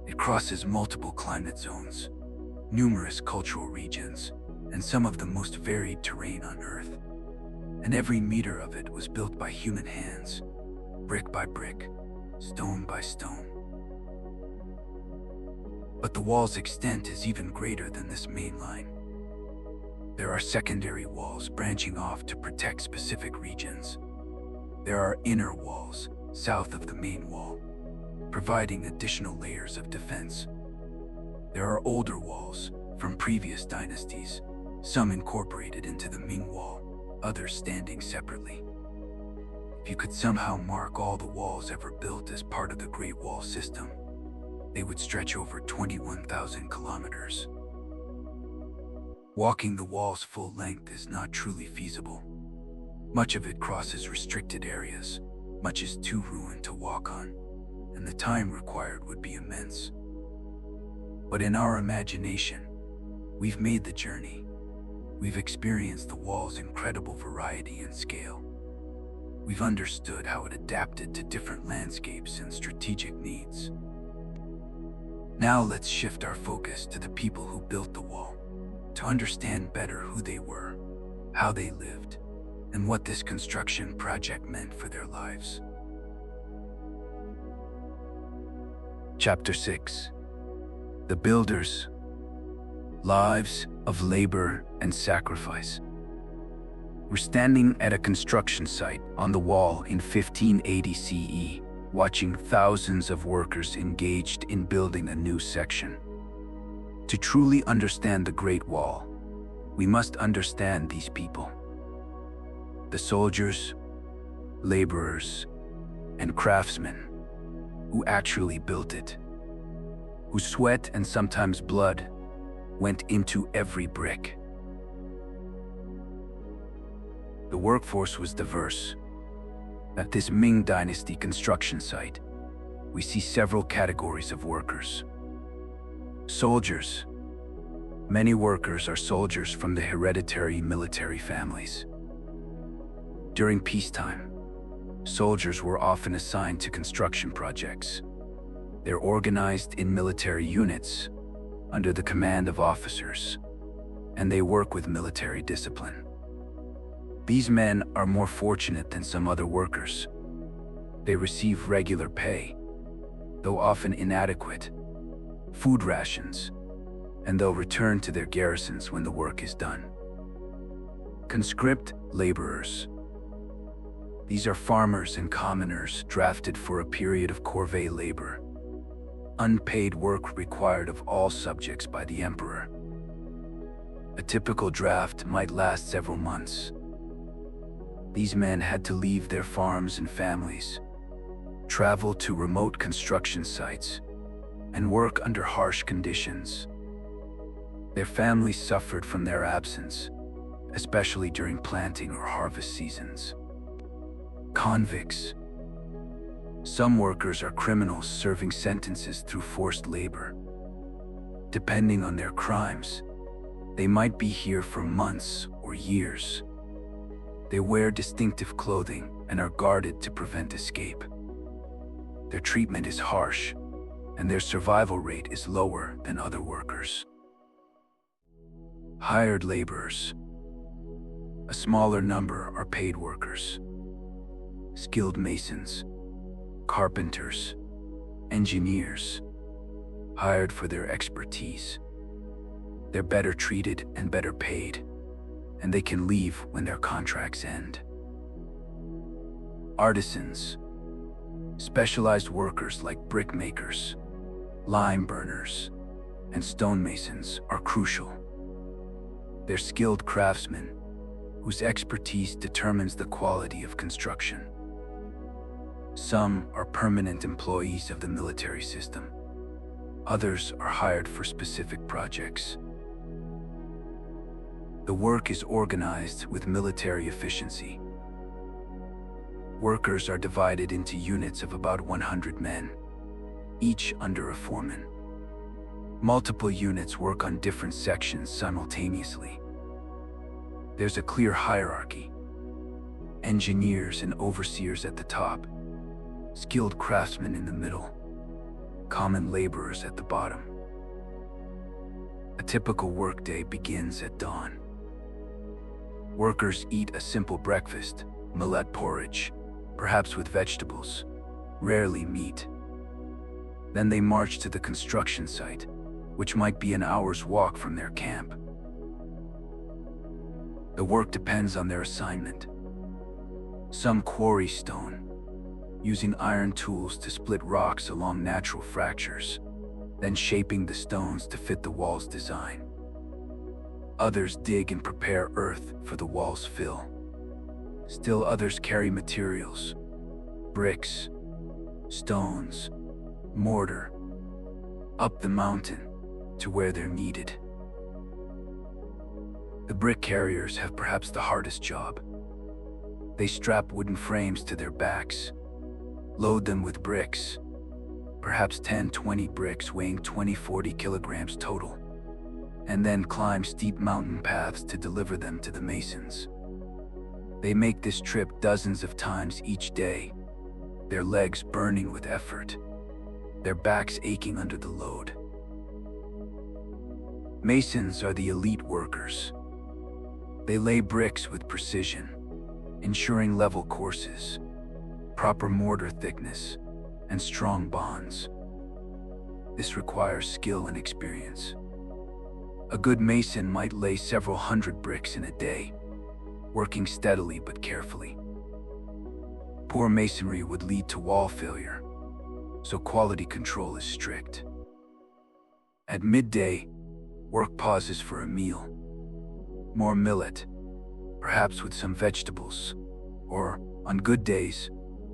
It crosses multiple climate zones, numerous cultural regions, and some of the most varied terrain on Earth. And every meter of it was built by human hands, brick by brick, stone by stone. But the wall's extent is even greater than this main line. There are secondary walls branching off to protect specific regions. There are inner walls south of the main wall, providing additional layers of defense. There are older walls from previous dynasties, some incorporated into the Ming wall, others standing separately. If you could somehow mark all the walls ever built as part of the Great Wall system, they would stretch over 21,000 kilometers. Walking the wall's full length is not truly feasible. Much of it crosses restricted areas, much is too ruined to walk on, and the time required would be immense. But in our imagination, we've made the journey. We've experienced the wall's incredible variety and scale. We've understood how it adapted to different landscapes and strategic needs. Now let's shift our focus to the people who built the wall, to understand better who they were, how they lived, and what this construction project meant for their lives. Chapter 6. The Builders. Lives of labor and sacrifice. We're standing at a construction site on the wall in 1580 CE, watching thousands of workers engaged in building a new section. To truly understand the Great Wall, we must understand these people. The soldiers, laborers, and craftsmen who actually built it, whose sweat and sometimes blood went into every brick. The workforce was diverse. At this Ming Dynasty construction site, we see several categories of workers. Soldiers. Many workers are soldiers from the hereditary military families. During peacetime, soldiers were often assigned to construction projects. They're organized in military units under the command of officers, and they work with military discipline. These men are more fortunate than some other workers. They receive regular pay, though often inadequate, food rations, and they'll return to their garrisons when the work is done. Conscript laborers. These are farmers and commoners drafted for a period of corvée labor, unpaid work required of all subjects by the emperor. A typical draft might last several months. These men had to leave their farms and families, travel to remote construction sites, and work under harsh conditions. Their families suffered from their absence, especially during planting or harvest seasons. Convicts. Some workers are criminals serving sentences through forced labor. Depending on their crimes, they might be here for months or years. They wear distinctive clothing and are guarded to prevent escape. Their treatment is harsh, and their survival rate is lower than other workers. Hired laborers. A smaller number are paid workers. Skilled masons, carpenters, engineers, hired for their expertise. They're better treated and better paid, and they can leave when their contracts end. Artisans. Specialized workers like brick makers, lime burners, and stonemasons are crucial. They're skilled craftsmen whose expertise determines the quality of construction. Some are permanent employees of the military system. Others are hired for specific projects. The work is organized with military efficiency. Workers are divided into units of about 100 men, each under a foreman. Multiple units work on different sections simultaneously. There's a clear hierarchy. Engineers and overseers at the top, skilled craftsmen in the middle, common laborers at the bottom. A typical workday begins at dawn. Workers eat a simple breakfast, millet porridge, perhaps with vegetables, rarely meat. Then they march to the construction site, which might be an hour's walk from their camp. The work depends on their assignment. Some quarry stone, using iron tools to split rocks along natural fractures, then shaping the stones to fit the wall's design. Others dig and prepare earth for the wall's fill. Still others carry materials, bricks, stones, mortar, up the mountain to where they're needed. The brick carriers have perhaps the hardest job. They strap wooden frames to their backs, load them with bricks, perhaps 10-20 bricks weighing 20-40 kilograms total, and then climb steep mountain paths to deliver them to the masons. They make this trip dozens of times each day, their legs burning with effort, their backs aching under the load. Masons are the elite workers. They lay bricks with precision, ensuring level courses, proper mortar thickness, and strong bonds. This requires skill and experience. A good mason might lay several hundred bricks in a day, working steadily but carefully. Poor masonry would lead to wall failure, so quality control is strict. At midday, work pauses for a meal. More millet, perhaps with some vegetables, or, on good days,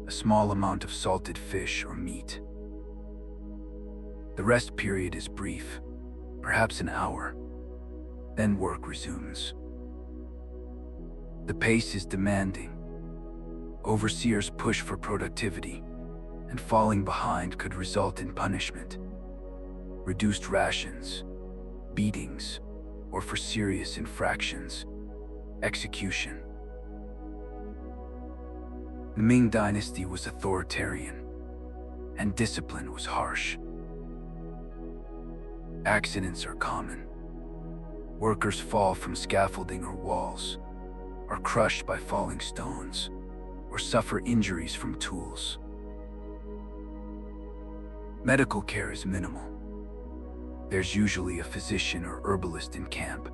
a small amount of salted fish or meat. The rest period is brief, perhaps an hour. Then work resumes. The pace is demanding. Overseers push for productivity, and falling behind could result in punishment, reduced rations, beatings, or for serious infractions, execution. The Ming Dynasty was authoritarian, and discipline was harsh. Accidents are common. Workers fall from scaffolding or walls, are crushed by falling stones, or suffer injuries from tools. Medical care is minimal. There's usually a physician or herbalist in camp,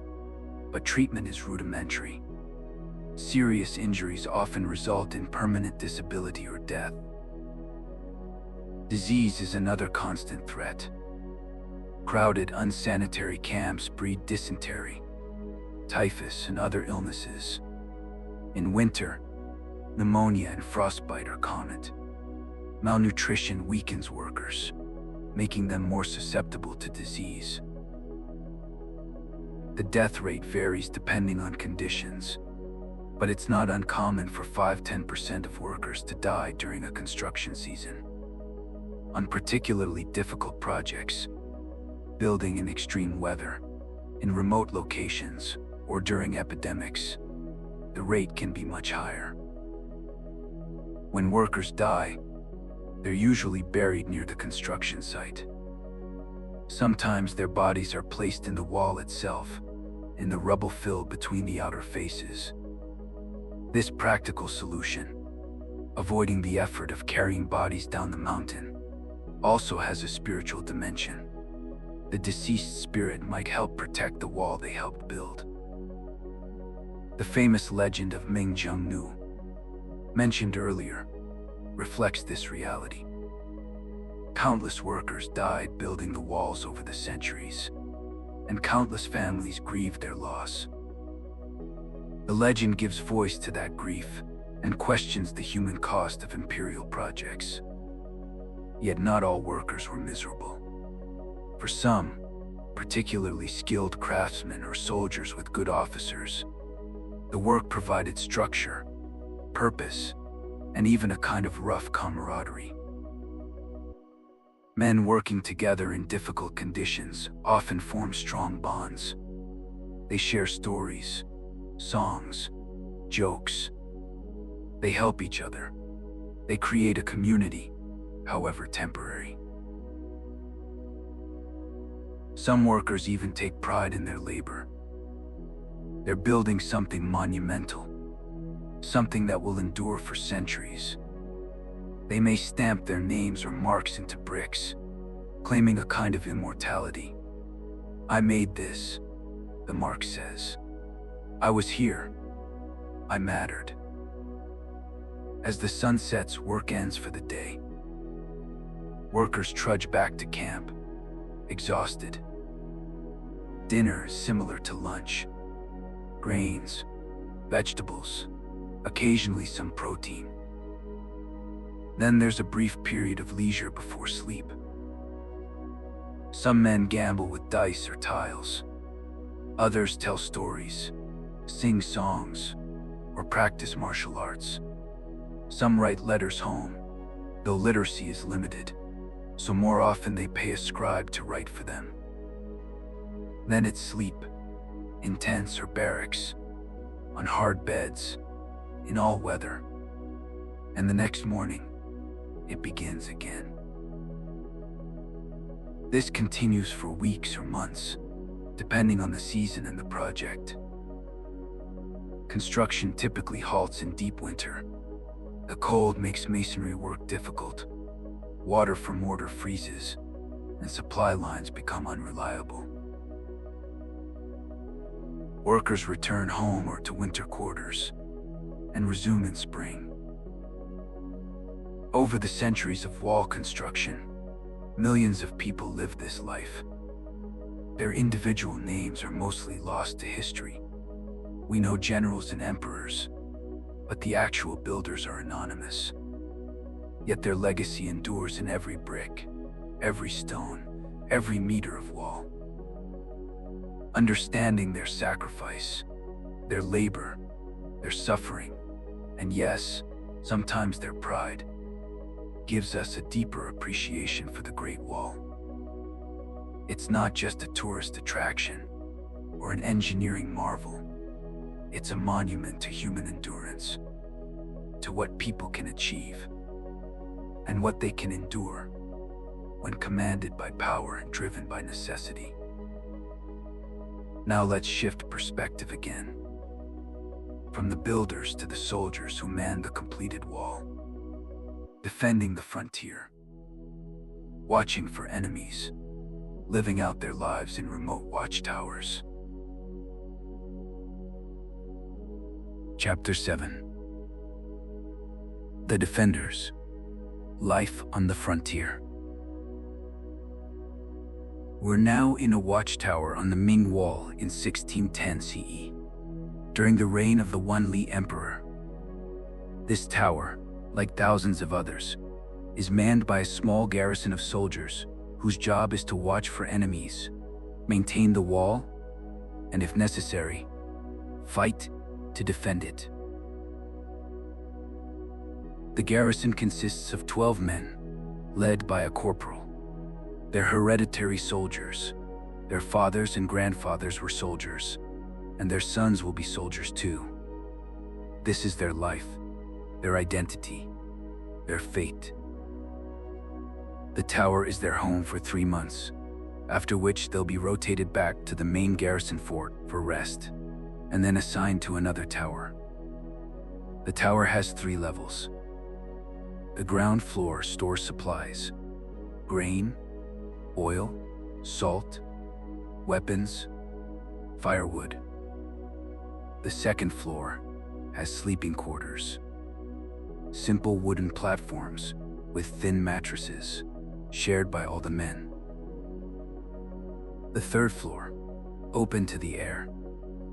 but treatment is rudimentary. Serious injuries often result in permanent disability or death. Disease is another constant threat. Crowded, unsanitary camps breed dysentery, typhus, and other illnesses. In winter, pneumonia and frostbite are common. Malnutrition weakens workers, making them more susceptible to disease. The death rate varies depending on conditions, but it's not uncommon for 5–10% of workers to die during a construction season. On particularly difficult projects, building in extreme weather, in remote locations, or during epidemics, the rate can be much higher. When workers die, they're usually buried near the construction site. Sometimes their bodies are placed in the wall itself, in the rubble filled between the outer faces. This practical solution, avoiding the effort of carrying bodies down the mountain, also has a spiritual dimension. The deceased spirit might help protect the wall they helped build. The famous legend of Ming, mentioned earlier, reflects this reality. Countless workers died building the walls over the centuries, and countless families grieved their loss. The legend gives voice to that grief and questions the human cost of imperial projects. Yet not all workers were miserable. For some, particularly skilled craftsmen or soldiers with good officers, the work provided structure, purpose, and even a kind of rough camaraderie. Men working together in difficult conditions often form strong bonds. They share stories, songs, jokes. They help each other. They create a community, however temporary. Some workers even take pride in their labor. They're building something monumental, something that will endure for centuries. They may stamp their names or marks into bricks, claiming a kind of immortality. "I made this," the mark says. I was here. I mattered. As the sun sets, work ends for the day. Workers trudge back to camp, exhausted. Dinner is similar to lunch. Grains, vegetables, occasionally some protein. Then there's a brief period of leisure before sleep. Some men gamble with dice or tiles. Others tell stories, sing songs, or practice martial arts. Some write letters home, though literacy is limited, so more often they pay a scribe to write for them. Then it's sleep, in tents or barracks, on hard beds, in all weather. And the next morning, it begins again. This continues for weeks or months, depending on the season and the project. Construction typically halts in deep winter. The cold makes masonry work difficult. Water for mortar freezes, and supply lines become unreliable. Workers return home or to winter quarters, and resume in spring. Over the centuries of wall construction, millions of people lived this life. Their individual names are mostly lost to history. We know generals and emperors, but the actual builders are anonymous. Yet their legacy endures in every brick, every stone, every meter of wall. Understanding their sacrifice, their labor, their suffering, and yes, sometimes their pride, gives us a deeper appreciation for the Great Wall. It's not just a tourist attraction or an engineering marvel. It's a monument to human endurance, to what people can achieve, and what they can endure when commanded by power and driven by necessity. Now let's shift perspective again, from the builders to the soldiers who manned the completed wall, defending the frontier, watching for enemies, living out their lives in remote watchtowers. Chapter 7. The Defenders. Life on the Frontier. We're now in a watchtower on the Ming Wall in 1610 CE, during the reign of the Wanli Emperor. This tower, like thousands of others, is manned by a small garrison of soldiers whose job is to watch for enemies, maintain the wall, and if necessary, fight to defend it. The garrison consists of 12 men, led by a corporal. They're hereditary soldiers. Their fathers and grandfathers were soldiers, and their sons will be soldiers too. This is their life, their identity, their fate. The tower is their home for 3 months, after which they'll be rotated back to the main garrison fort for rest, and then assigned to another tower. The tower has 3 levels. The ground floor stores supplies: grain, oil, salt, weapons, firewood. The second floor has sleeping quarters, simple wooden platforms with thin mattresses, shared by all the men. The third floor, open to the air,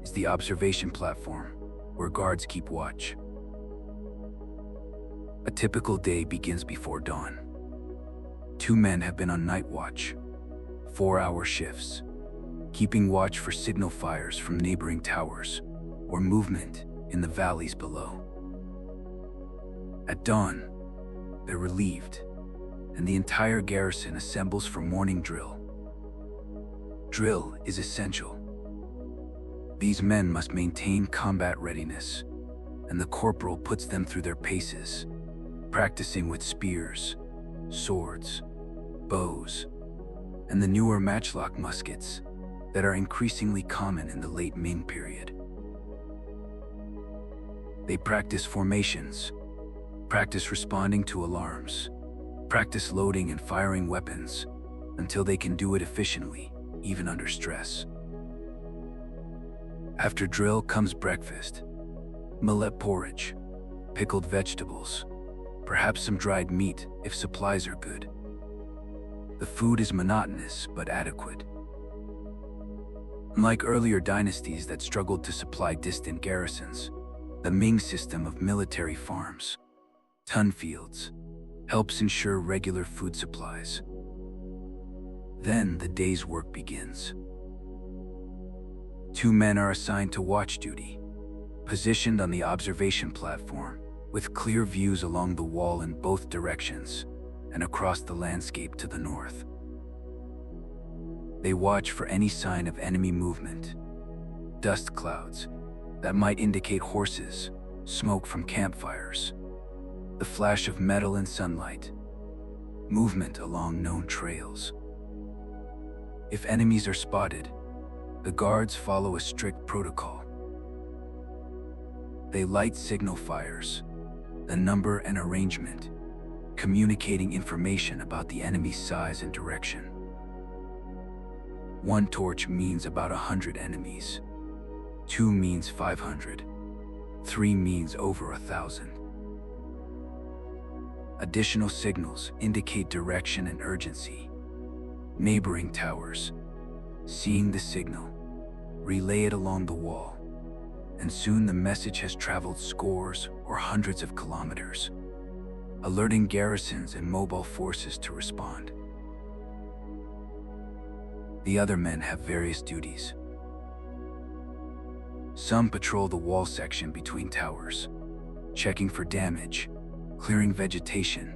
is the observation platform where guards keep watch. A typical day begins before dawn. 2 men have been on night watch, 4-hour shifts, keeping watch for signal fires from neighboring towers or movement in the valleys below. At dawn, they're relieved, and the entire garrison assembles for morning drill. Drill is essential. These men must maintain combat readiness, and the corporal puts them through their paces, practicing with spears, swords, bows, and the newer matchlock muskets that are increasingly common in the late Ming period. They practice formations, practice responding to alarms, practice loading and firing weapons until they can do it efficiently, even under stress. After drill comes breakfast, millet porridge, pickled vegetables, perhaps some dried meat if supplies are good. The food is monotonous but adequate. Unlike earlier dynasties that struggled to supply distant garrisons, the Ming system of military farms, ton fields, helps ensure regular food supplies. Then the day's work begins. 2 men are assigned to watch duty, positioned on the observation platform, with clear views along the wall in both directions and across the landscape to the north. They watch for any sign of enemy movement, dust clouds that might indicate horses, smoke from campfires, the flash of metal in sunlight, movement along known trails. If enemies are spotted, the guards follow a strict protocol. They light signal fires, the number and arrangement, communicating information about the enemy's size and direction. 1 torch means about 100 enemies. 2 means 500. 3 means over 1,000. Additional signals indicate direction and urgency. Neighboring towers, seeing the signal, relay it along the wall, and soon the message has traveled scores or hundreds of kilometers, alerting garrisons and mobile forces to respond. The other men have various duties. Some patrol the wall section between towers, checking for damage, clearing vegetation,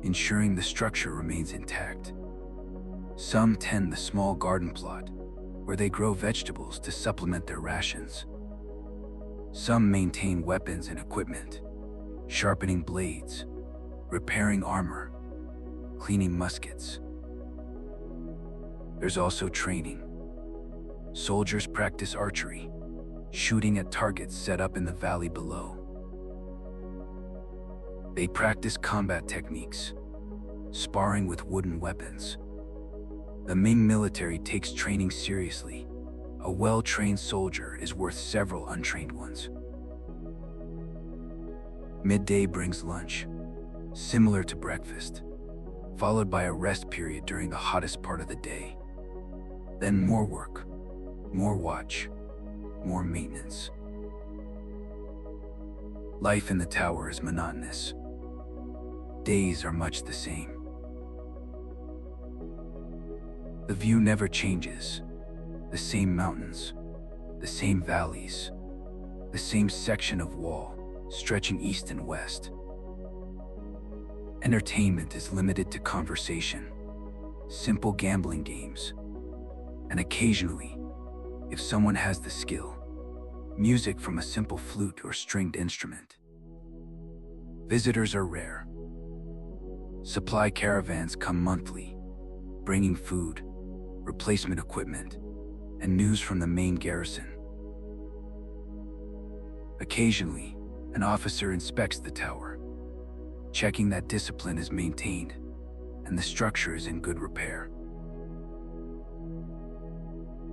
ensuring the structure remains intact. Some tend the small garden plot, where they grow vegetables to supplement their rations. Some maintain weapons and equipment, sharpening blades, repairing armor, cleaning muskets. There's also training. Soldiers practice archery, shooting at targets set up in the valley below. They practice combat techniques, sparring with wooden weapons. The Ming military takes training seriously. A well-trained soldier is worth several untrained ones. Midday brings lunch, similar to breakfast, followed by a rest period during the hottest part of the day. Then more work, more watch, more maintenance. Life in the tower is monotonous. Days are much the same. The view never changes. The same mountains, the same valleys, the same section of wall stretching east and west. Entertainment is limited to conversation, simple gambling games, and occasionally, if someone has the skill, music from a simple flute or stringed instrument. Visitors are rare. Supply caravans come monthly, bringing food, replacement equipment, and news from the main garrison. Occasionally, an officer inspects the tower, checking that discipline is maintained and the structure is in good repair.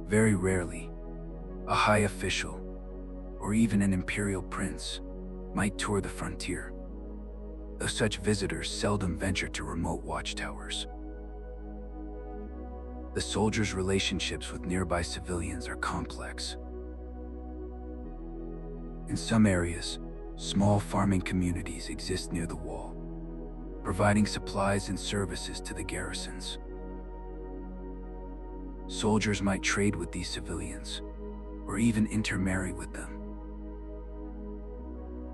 Very rarely, a high official, or even an imperial prince, might tour the frontier, though such visitors seldom venture to remote watchtowers. The soldiers' relationships with nearby civilians are complex. In some areas, small farming communities exist near the wall, providing supplies and services to the garrisons. Soldiers might trade with these civilians, or even intermarry with them.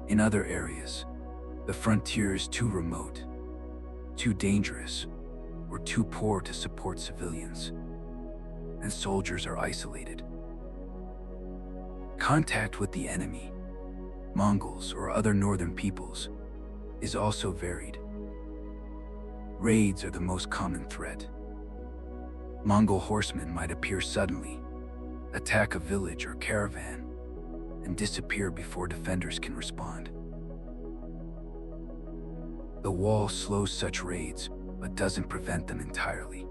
In other areas, the frontier is too remote, too dangerous, or too poor to support civilians, and soldiers are isolated. Contact with the enemy, Mongols or other northern peoples, is also varied. Raids are the most common threat. Mongol horsemen might appear suddenly, attack a village or caravan, and disappear before defenders can respond. The wall slows such raids, but doesn't prevent them entirely.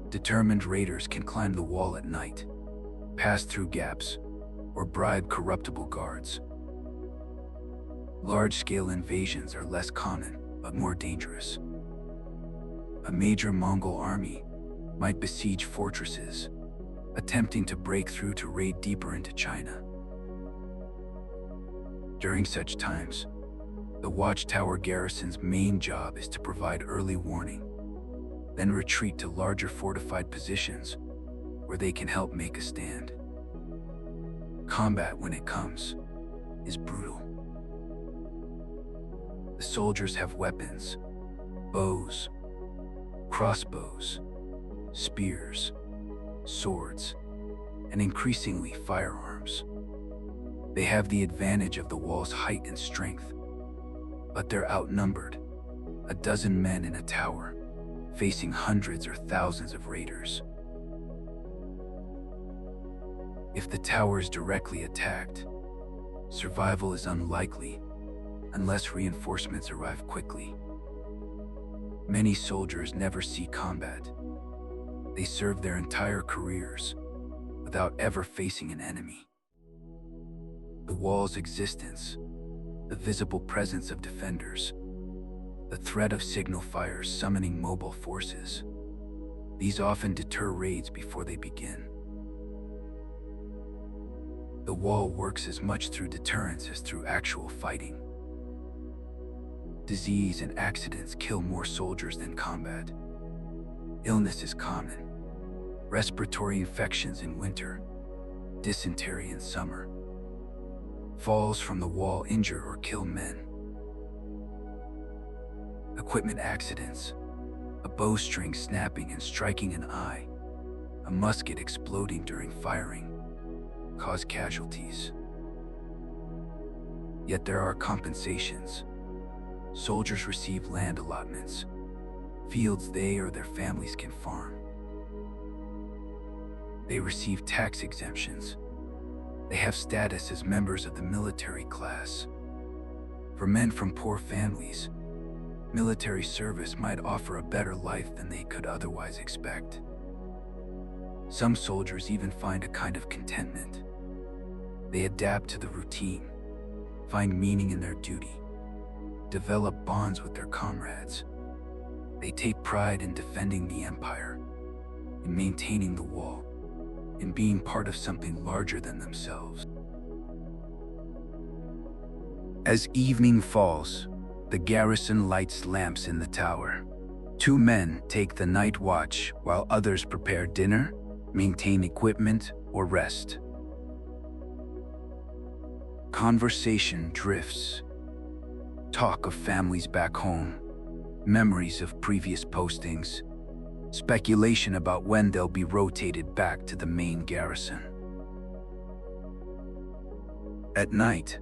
Determined raiders can climb the wall at night, pass through gaps, or bribe corruptible guards. Large-scale invasions are less common, but more dangerous. A major Mongol army might besiege fortresses, attempting to break through to raid deeper into China. During such times, the Watchtower garrison's main job is to provide early warning, then retreat to larger fortified positions where they can help make a stand. Combat, when it comes, is brutal. The soldiers have weapons, bows, crossbows, spears, swords, and increasingly firearms. They have the advantage of the wall's height and strength, but they're outnumbered, a dozen men in a tower, facing hundreds or thousands of raiders. If the tower is directly attacked, survival is unlikely unless reinforcements arrive quickly. Many soldiers never see combat. They serve their entire careers without ever facing an enemy. The wall's existence, the visible presence of defenders, the threat of signal fires summoning mobile forces, these often deter raids before they begin. The wall works as much through deterrence as through actual fighting. Disease and accidents kill more soldiers than combat. Illness is common. Respiratory infections in winter, dysentery in summer. Falls from the wall injure or kill men. Equipment accidents, a bowstring snapping and striking an eye, a musket exploding during firing, cause casualties. Yet there are compensations. Soldiers receive land allotments, fields they or their families can farm. They receive tax exemptions. They have status as members of the military class. For men from poor families, military service might offer a better life than they could otherwise expect. Some soldiers even find a kind of contentment. They adapt to the routine, find meaning in their duty, develop bonds with their comrades. They take pride in defending the empire, in maintaining the wall, in being part of something larger than themselves. As evening falls, the garrison lights lamps in the tower. 2 men take the night watch while others prepare dinner, maintain equipment, or rest. Conversation drifts. Talk of families back home, memories of previous postings, speculation about when they'll be rotated back to the main garrison. At night,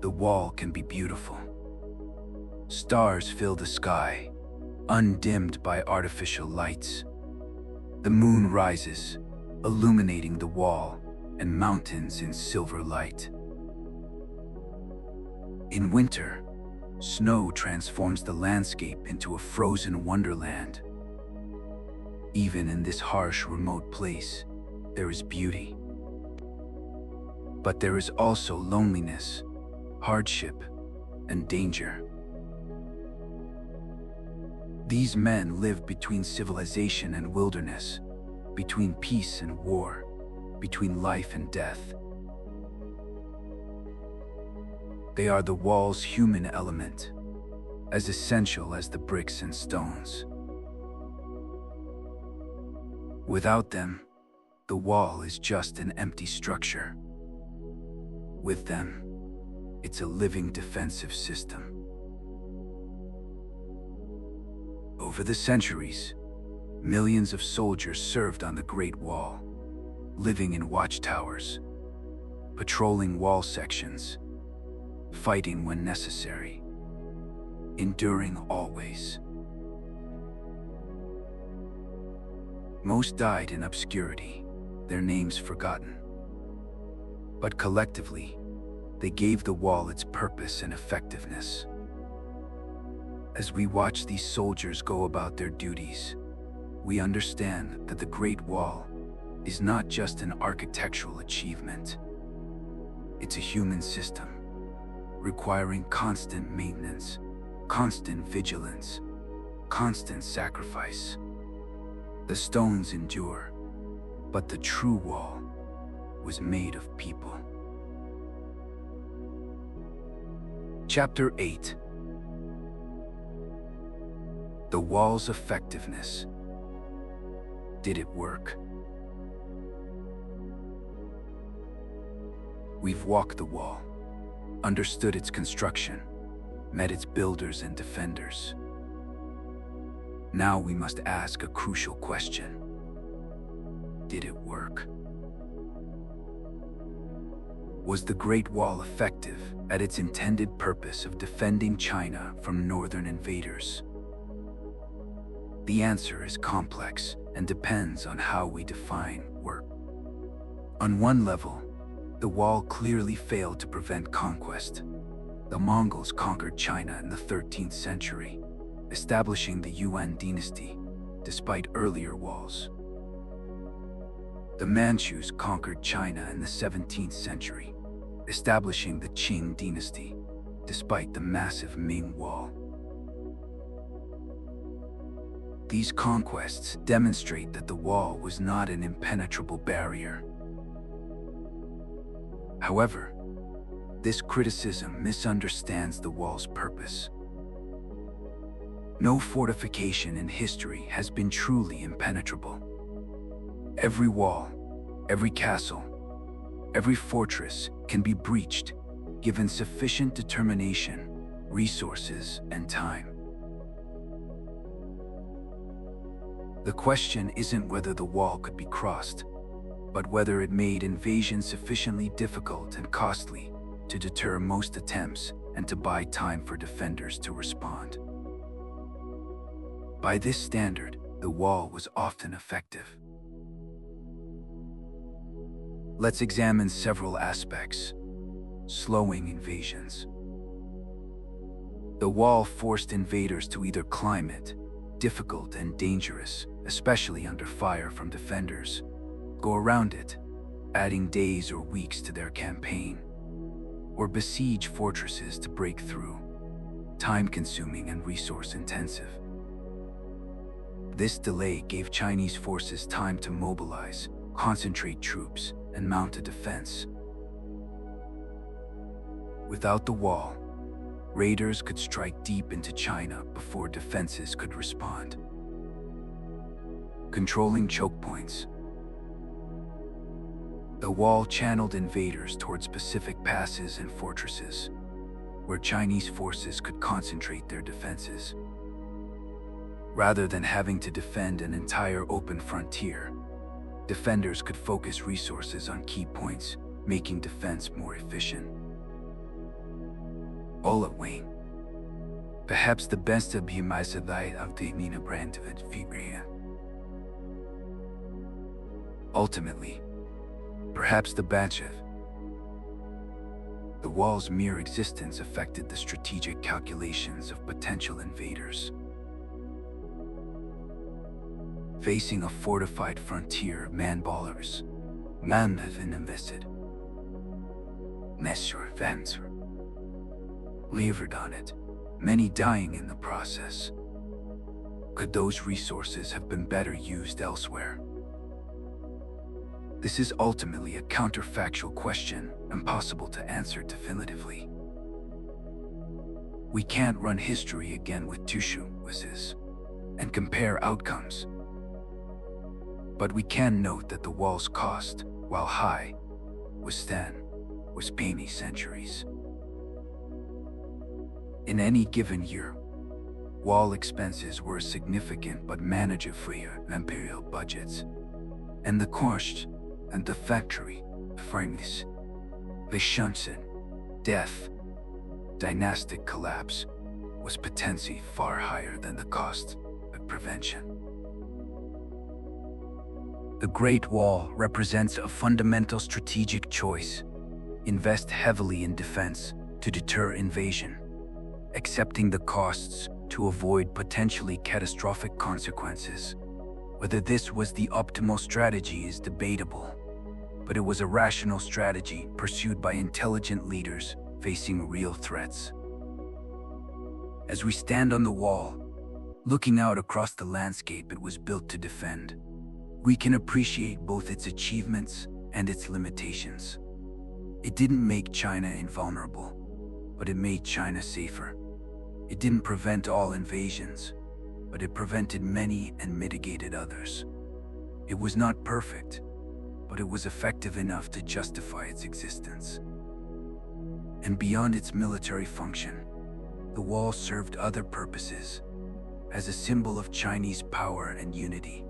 the wall can be beautiful. Stars fill the sky, undimmed by artificial lights. The moon rises, illuminating the wall and mountains in silver light. In winter, snow transforms the landscape into a frozen wonderland. Even in this harsh, remote place, there is beauty. But there is also loneliness, hardship, and danger. These men live between civilization and wilderness, between peace and war, between life and death. They are the wall's human element, as essential as the bricks and stones. Without them, the wall is just an empty structure. With them, it's a living defensive system. Over the centuries, millions of soldiers served on the Great Wall, living in watchtowers, patrolling wall sections, fighting when necessary, enduring always. Most died in obscurity, their names forgotten. But collectively, they gave the wall its purpose and effectiveness. As we watch these soldiers go about their duties, we understand that the Great Wall is not just an architectural achievement. It's a human system, requiring constant maintenance, constant vigilance, constant sacrifice. The stones endure, but the true wall was made of people. Chapter 8. The wall's effectiveness. Did it work? We've walked the wall, understood its construction, met its builders and defenders. Now we must ask a crucial question. Did it work? Was the Great Wall effective at its intended purpose of defending China from northern invaders? The answer is complex and depends on how we define work. On one level, the wall clearly failed to prevent conquest. The Mongols conquered China in the 13th century, establishing the Yuan dynasty, despite earlier walls. The Manchus conquered China in the 17th century, establishing the Qing dynasty, despite the massive Ming wall. These conquests demonstrate that the wall was not an impenetrable barrier. However, this criticism misunderstands the wall's purpose. No fortification in history has been truly impenetrable. Every wall, every castle, every fortress can be breached, given sufficient determination, resources, and time. The question isn't whether the wall could be crossed, but whether it made invasion sufficiently difficult and costly to deter most attempts and to buy time for defenders to respond. By this standard, the wall was often effective. Let's examine several aspects. Slowing invasions. The wall forced invaders to either climb it, difficult and dangerous, especially under fire from defenders, go around it, adding days or weeks to their campaign, or besiege fortresses to break through, time-consuming and resource-intensive. This delay gave Chinese forces time to mobilize, concentrate troops, and mount a defense. Without the wall, raiders could strike deep into China before defenses could respond. Controlling choke points. The wall channeled invaders toward specific passes and fortresses, where Chinese forces could concentrate their defenses. Rather than having to defend an entire open frontier, defenders could focus resources on key points, making defense more efficient. All at Wayne. Perhaps the best of Simatai of the Nina brand of figure. Ultimately, perhaps the Batchev. The wall's mere existence affected the strategic calculations of potential invaders. Facing a fortified frontier of man-ballers, none have been invested. Monsieur Vanzer levered on it, many dying in the process. Could those resources have been better used elsewhere? This is ultimately a counterfactual question, impossible to answer definitively. We can't run history again with Tushu wishes and compare outcomes. But we can note that the wall's cost, while high, was penny centuries. In any given year, wall expenses were significant but manageable for imperial budgets, and the cost and the factory, frames, the Shunsen, death, dynastic collapse, was potentially far higher than the cost of prevention. The Great Wall represents a fundamental strategic choice. Invest heavily in defense to deter invasion, accepting the costs to avoid potentially catastrophic consequences, Whether this was the optimal strategy is debatable, but it was a rational strategy pursued by intelligent leaders facing real threats. As we stand on the wall, looking out across the landscape it was built to defend, we can appreciate both its achievements and its limitations. It didn't make China invulnerable, but it made China safer. It didn't prevent all invasions, but it prevented many and mitigated others. It was not perfect, but it was effective enough to justify its existence. And beyond its military function, the wall served other purposes, as a symbol of Chinese power and unity,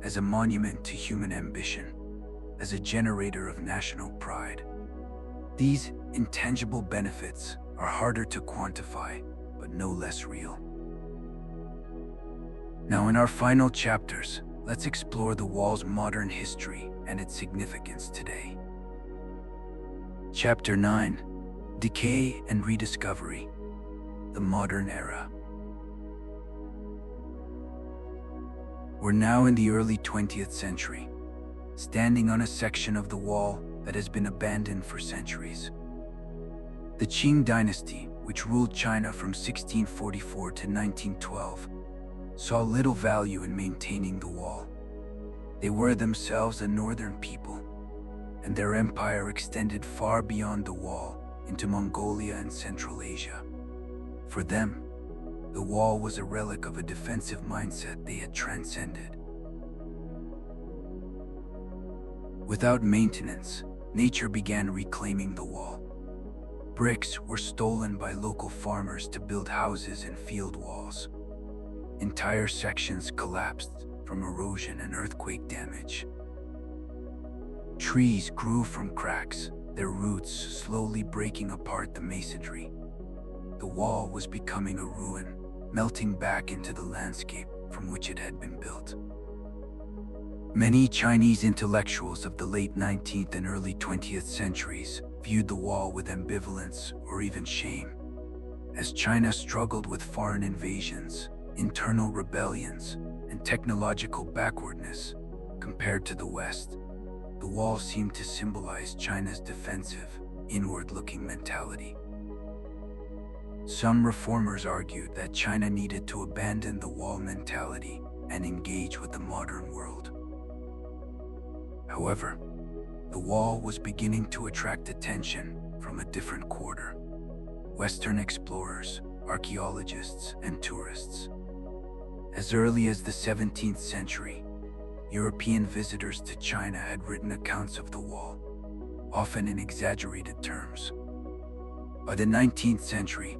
as a monument to human ambition, as a generator of national pride. These intangible benefits are harder to quantify, but no less real. Now, in our final chapters, let's explore the wall's modern history and its significance today. Chapter 9: Decay and Rediscovery, the Modern Era. We're now in the early 20th century, standing on a section of the wall that has been abandoned for centuries. The Qing Dynasty, which ruled China from 1644 to 1912, saw little value in maintaining the wall. They were themselves a northern people, and their empire extended far beyond the wall into Mongolia and Central Asia. For them, the wall was a relic of a defensive mindset they had transcended. Without maintenance, nature began reclaiming the wall. Bricks were stolen by local farmers to build houses and field walls. Entire sections collapsed from erosion and earthquake damage. Trees grew from cracks, their roots slowly breaking apart the masonry. The wall was becoming a ruin, melting back into the landscape from which it had been built. Many Chinese intellectuals of the late 19th and early 20th centuries viewed the wall with ambivalence or even shame. As China struggled with foreign invasions, internal rebellions, and technological backwardness compared to the West, the wall seemed to symbolize China's defensive, inward-looking mentality. Some reformers argued that China needed to abandon the wall mentality and engage with the modern world. However, the wall was beginning to attract attention from a different quarter: Western explorers, archaeologists, and tourists. As early as the 17th century, European visitors to China had written accounts of the wall, often in exaggerated terms. By the 19th century,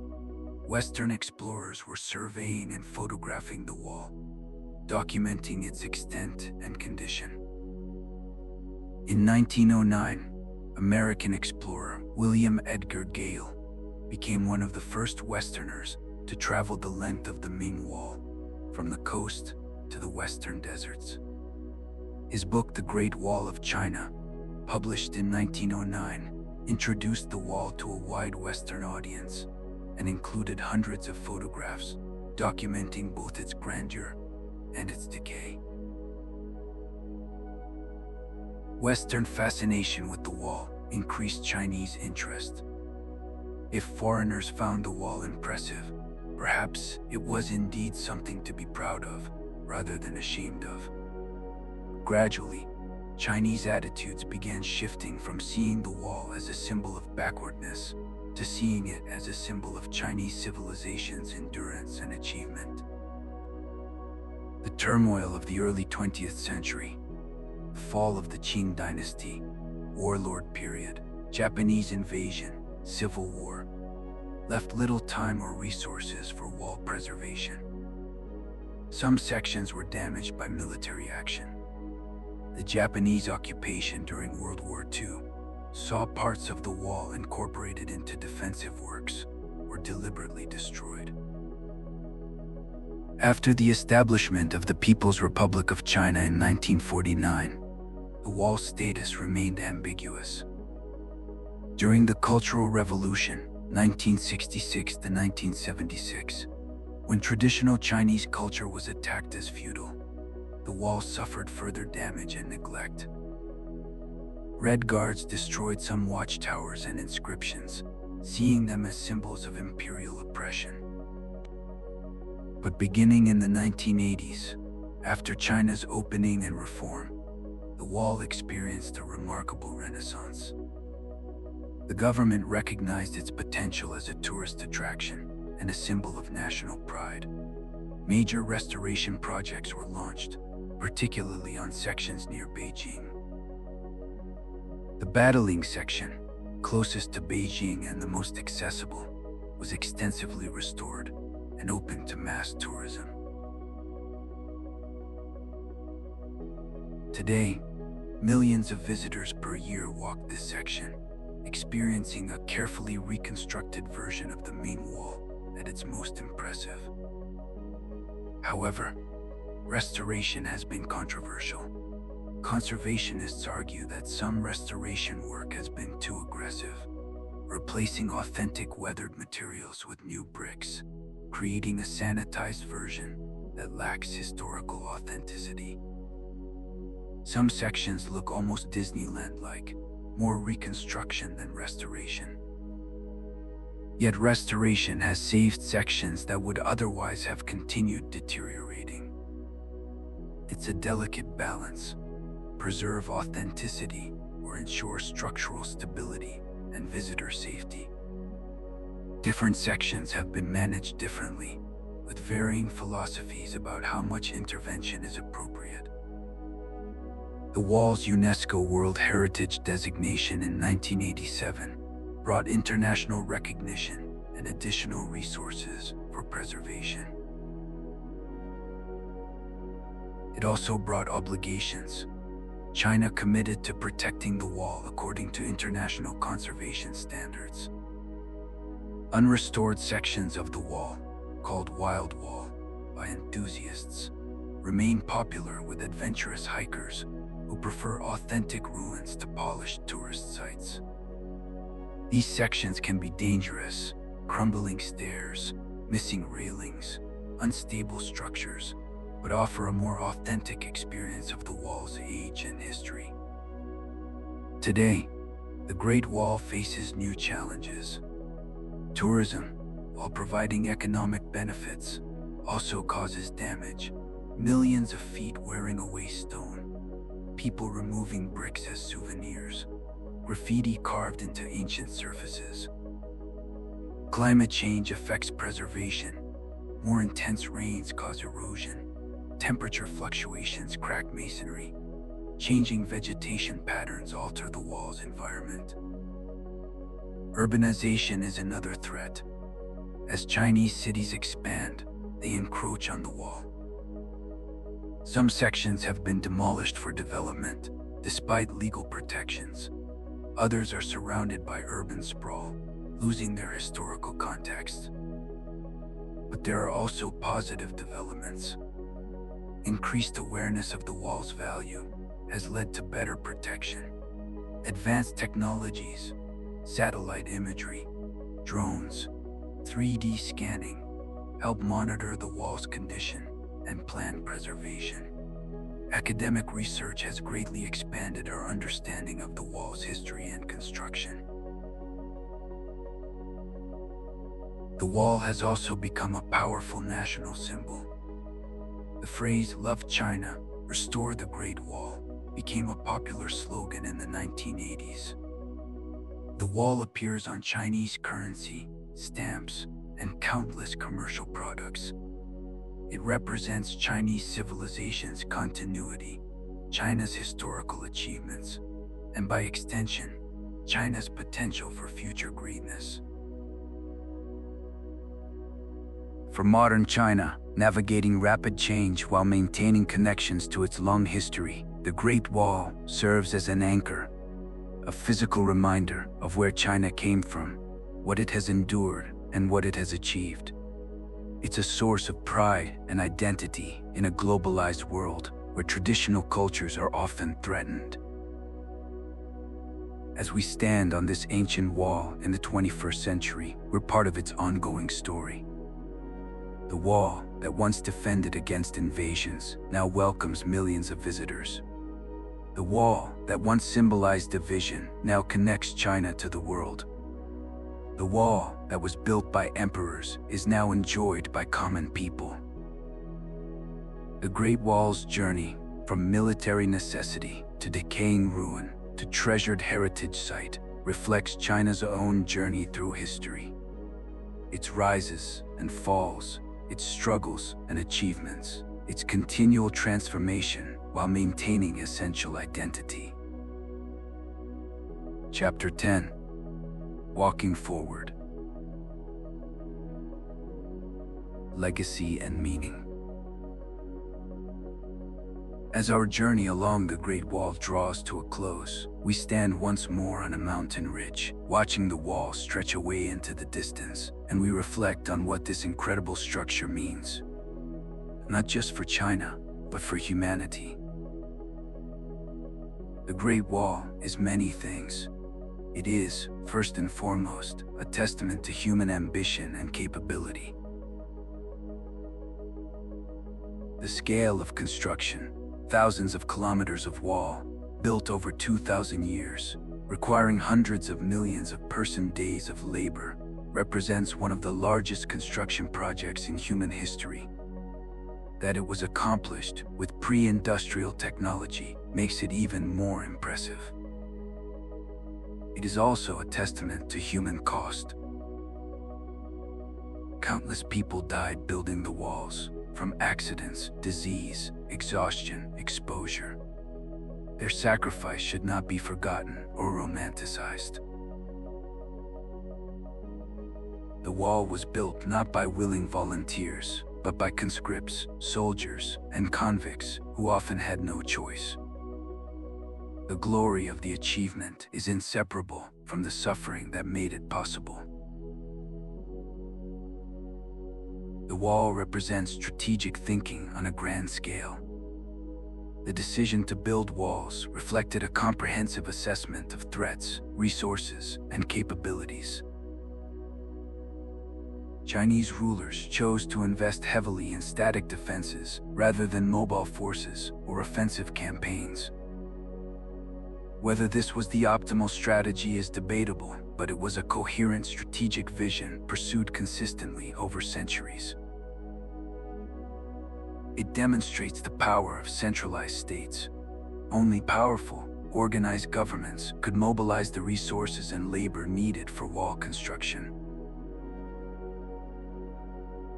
Western explorers were surveying and photographing the wall, documenting its extent and condition. In 1909, American explorer William Edgar Gale became one of the first Westerners to travel the length of the Ming Wall, from the coast to the western deserts. His book, The Great Wall of China, published in 1909, introduced the wall to a wide Western audience and included hundreds of photographs documenting both its grandeur and its decay. Western fascination with the wall increased Chinese interest. If foreigners found the wall impressive, perhaps it was indeed something to be proud of, rather than ashamed of. Gradually, Chinese attitudes began shifting from seeing the wall as a symbol of backwardness to seeing it as a symbol of Chinese civilization's endurance and achievement. The turmoil of the early 20th century, the fall of the Qing Dynasty, warlord period, Japanese invasion, civil war, left little time or resources for wall preservation. Some sections were damaged by military action. The Japanese occupation during World War II saw parts of the wall incorporated into defensive works or deliberately destroyed. After the establishment of the People's Republic of China in 1949, the wall's status remained ambiguous. During the Cultural Revolution, 1966 to 1976, when traditional Chinese culture was attacked as feudal, the wall suffered further damage and neglect. Red Guards destroyed some watchtowers and inscriptions, seeing them as symbols of imperial oppression. But beginning in the 1980s, after China's opening and reform, the wall experienced a remarkable renaissance. The government recognized its potential as a tourist attraction and a symbol of national pride. Major restoration projects were launched, particularly on sections near Beijing. The battling section, closest to Beijing and the most accessible, was extensively restored and opened to mass tourism. Today, millions of visitors per year walk this section, experiencing a carefully reconstructed version of the Ming Wall at its most impressive. However, restoration has been controversial. Conservationists argue that some restoration work has been too aggressive, replacing authentic weathered materials with new bricks, creating a sanitized version that lacks historical authenticity. Some sections look almost Disneyland-like, more reconstruction than restoration. Yet restoration has saved sections that would otherwise have continued deteriorating. It's a delicate balance: preserve authenticity or ensure structural stability and visitor safety. Different sections have been managed differently, with varying philosophies about how much intervention is appropriate. The wall's UNESCO World Heritage designation in 1987 brought international recognition and additional resources for preservation. It also brought obligations. China committed to protecting the wall according to international conservation standards. Unrestored sections of the wall, called Wild Wall by enthusiasts, remain popular with adventurous hikers who prefer authentic ruins to polished tourist sites. These sections can be dangerous: crumbling stairs, missing railings, unstable structures, but offer a more authentic experience of the wall's age and history. Today, the Great Wall faces new challenges. Tourism, while providing economic benefits, also causes damage: millions of feet wearing away stone, people removing bricks as souvenirs, graffiti carved into ancient surfaces. Climate change affects preservation. More intense rains cause erosion. Temperature fluctuations crack masonry. Changing vegetation patterns alter the wall's environment. Urbanization is another threat. As Chinese cities expand, they encroach on the wall. Some sections have been demolished for development, despite legal protections. Others are surrounded by urban sprawl, losing their historical context. But there are also positive developments. Increased awareness of the wall's value has led to better protection. Advanced technologies, satellite imagery, drones, 3D scanning help monitor the wall's condition and plan preservation. Academic research has greatly expanded our understanding of the wall's history and construction. The wall has also become a powerful national symbol. The phrase "Love China, Restore the Great Wall" became a popular slogan in the 1980s. The wall appears on Chinese currency, stamps, and countless commercial products. It represents Chinese civilization's continuity, China's historical achievements, and by extension, China's potential for future greatness. For modern China, navigating rapid change while maintaining connections to its long history, the Great Wall serves as an anchor, a physical reminder of where China came from, what it has endured, and what it has achieved. It's a source of pride and identity in a globalized world where traditional cultures are often threatened. As we stand on this ancient wall in the 21st century, we're part of its ongoing story. The wall, that once defended against invasions now welcomes millions of visitors. The wall that once symbolized division now connects China to the world. The wall that was built by emperors is now enjoyed by common people. The Great Wall's journey, from military necessity to decaying ruin to treasured heritage site, reflects China's own journey through history. Its rises and falls, its struggles and achievements, its continual transformation while maintaining essential identity. Chapter 10. Walking Forward. Legacy and Meaning. As our journey along the Great Wall draws to a close, we stand once more on a mountain ridge, watching the wall stretch away into the distance, and we reflect on what this incredible structure means. Not just for China, but for humanity. The Great Wall is many things. It is, first and foremost, a testament to human ambition and capability. The scale of construction, thousands of kilometers of wall, built over 2,000 years, requiring hundreds of millions of person-days of labor, represents one of the largest construction projects in human history. That it was accomplished with pre-industrial technology makes it even more impressive. It is also a testament to human cost. Countless people died building the walls, from accidents, disease, exhaustion, exposure. Their sacrifice should not be forgotten or romanticized. The wall was built not by willing volunteers, but by conscripts, soldiers, and convicts who often had no choice. The glory of the achievement is inseparable from the suffering that made it possible. The wall represents strategic thinking on a grand scale. The decision to build walls reflected a comprehensive assessment of threats, resources, and capabilities. Chinese rulers chose to invest heavily in static defenses rather than mobile forces or offensive campaigns. Whether this was the optimal strategy is debatable, but it was a coherent strategic vision pursued consistently over centuries. It demonstrates the power of centralized states. Only powerful, organized governments could mobilize the resources and labor needed for wall construction.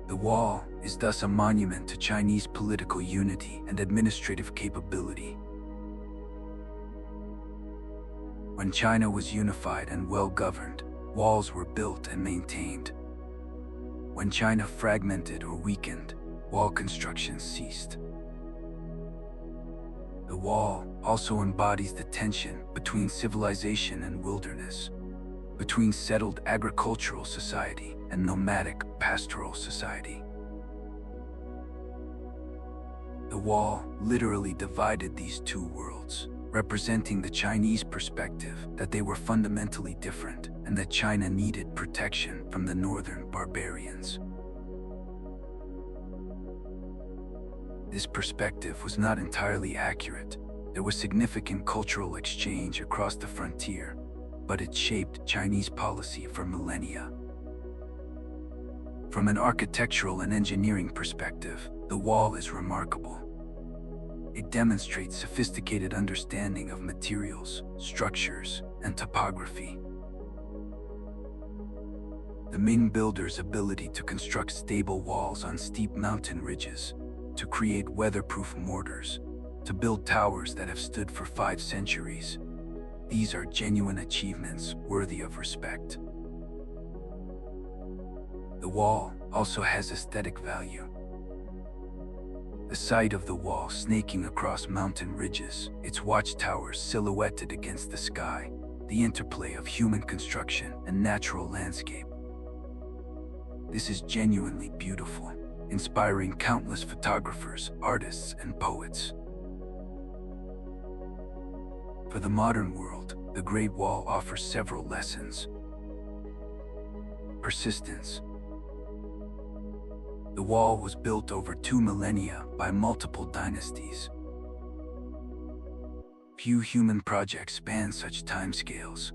The wall is thus a monument to Chinese political unity and administrative capability. When China was unified and well-governed, walls were built and maintained. When China fragmented or weakened, wall construction ceased. The wall also embodies the tension between civilization and wilderness, between settled agricultural society and nomadic pastoral society. The wall literally divided these two worlds, representing the Chinese perspective that they were fundamentally different and that China needed protection from the northern barbarians. This perspective was not entirely accurate. There was significant cultural exchange across the frontier, but it shaped Chinese policy for millennia. From an architectural and engineering perspective, the wall is remarkable. It demonstrates sophisticated understanding of materials, structures, and topography. The Ming builders' ability to construct stable walls on steep mountain ridges, to create weatherproof mortars, to build towers that have stood for 5 centuries. These are genuine achievements worthy of respect. The wall also has aesthetic value. The sight of the wall snaking across mountain ridges, its watchtowers silhouetted against the sky, the interplay of human construction and natural landscape. This is genuinely beautiful, inspiring countless photographers, artists, and poets. For the modern world, the Great Wall offers several lessons. Persistence. The wall was built over 2 millennia by multiple dynasties. Few human projects span such timescales.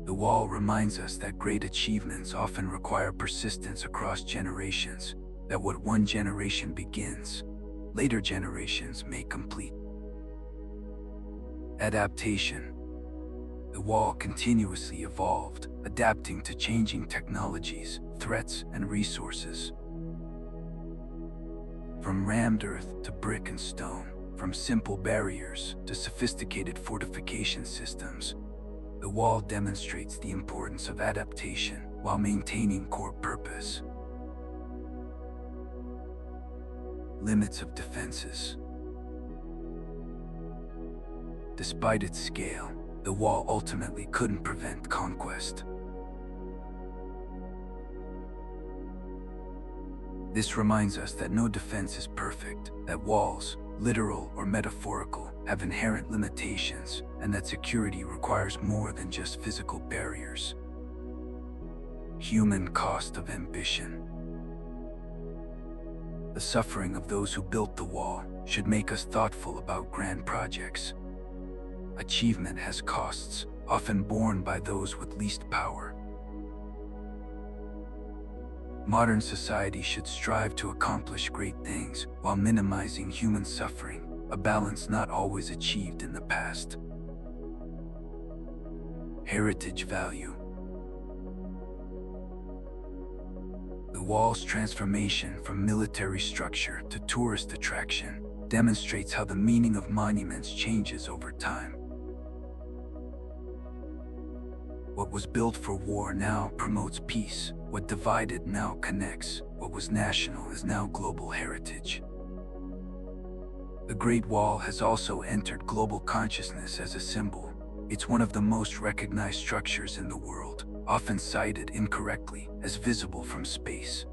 The wall reminds us that great achievements often require persistence across generations, that what one generation begins, later generations may complete. Adaptation. The wall continuously evolved, adapting to changing technologies, threats, and resources. From rammed earth to brick and stone, from simple barriers to sophisticated fortification systems, the wall demonstrates the importance of adaptation while maintaining core purpose. Limits of defenses. Despite its scale, the wall ultimately couldn't prevent conquest. This reminds us that no defense is perfect, that walls, literal or metaphorical, have inherent limitations, and that security requires more than just physical barriers. Human cost of ambition. The suffering of those who built the wall should make us thoughtful about grand projects. Achievement has costs, often borne by those with least power. Modern society should strive to accomplish great things while minimizing human suffering, a balance not always achieved in the past. Heritage value. The wall's transformation from military structure to tourist attraction demonstrates how the meaning of monuments changes over time. What was built for war now promotes peace. What divided now connects. What was national is now global heritage. The Great Wall has also entered global consciousness as a symbol. It's one of the most recognized structures in the world, often cited incorrectly as visible from space.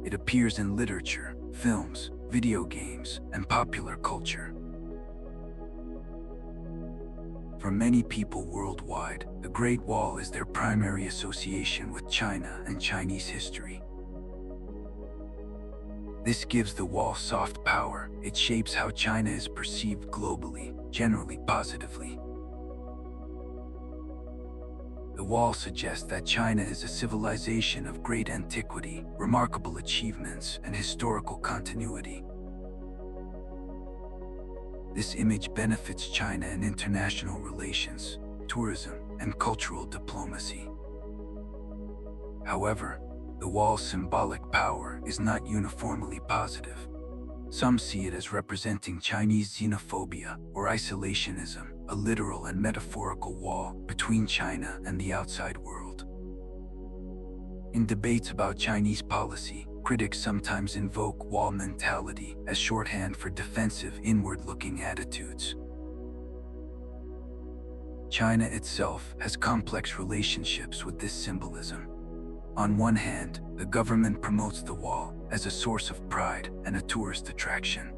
It appears in literature, films, video games, and popular culture. For many people worldwide, the Great Wall is their primary association with China and Chinese history. This gives the wall soft power. It shapes how China is perceived globally, generally positively. The wall suggests that China is a civilization of great antiquity, remarkable achievements, and historical continuity. This image benefits China in international relations, tourism, and cultural diplomacy. However, the wall's symbolic power is not uniformly positive. Some see it as representing Chinese xenophobia or isolationism, a literal and metaphorical wall between China and the outside world. In debates about Chinese policy, critics sometimes invoke wall mentality as shorthand for defensive, inward-looking attitudes. China itself has complex relationships with this symbolism. On one hand, the government promotes the wall as a source of pride and a tourist attraction.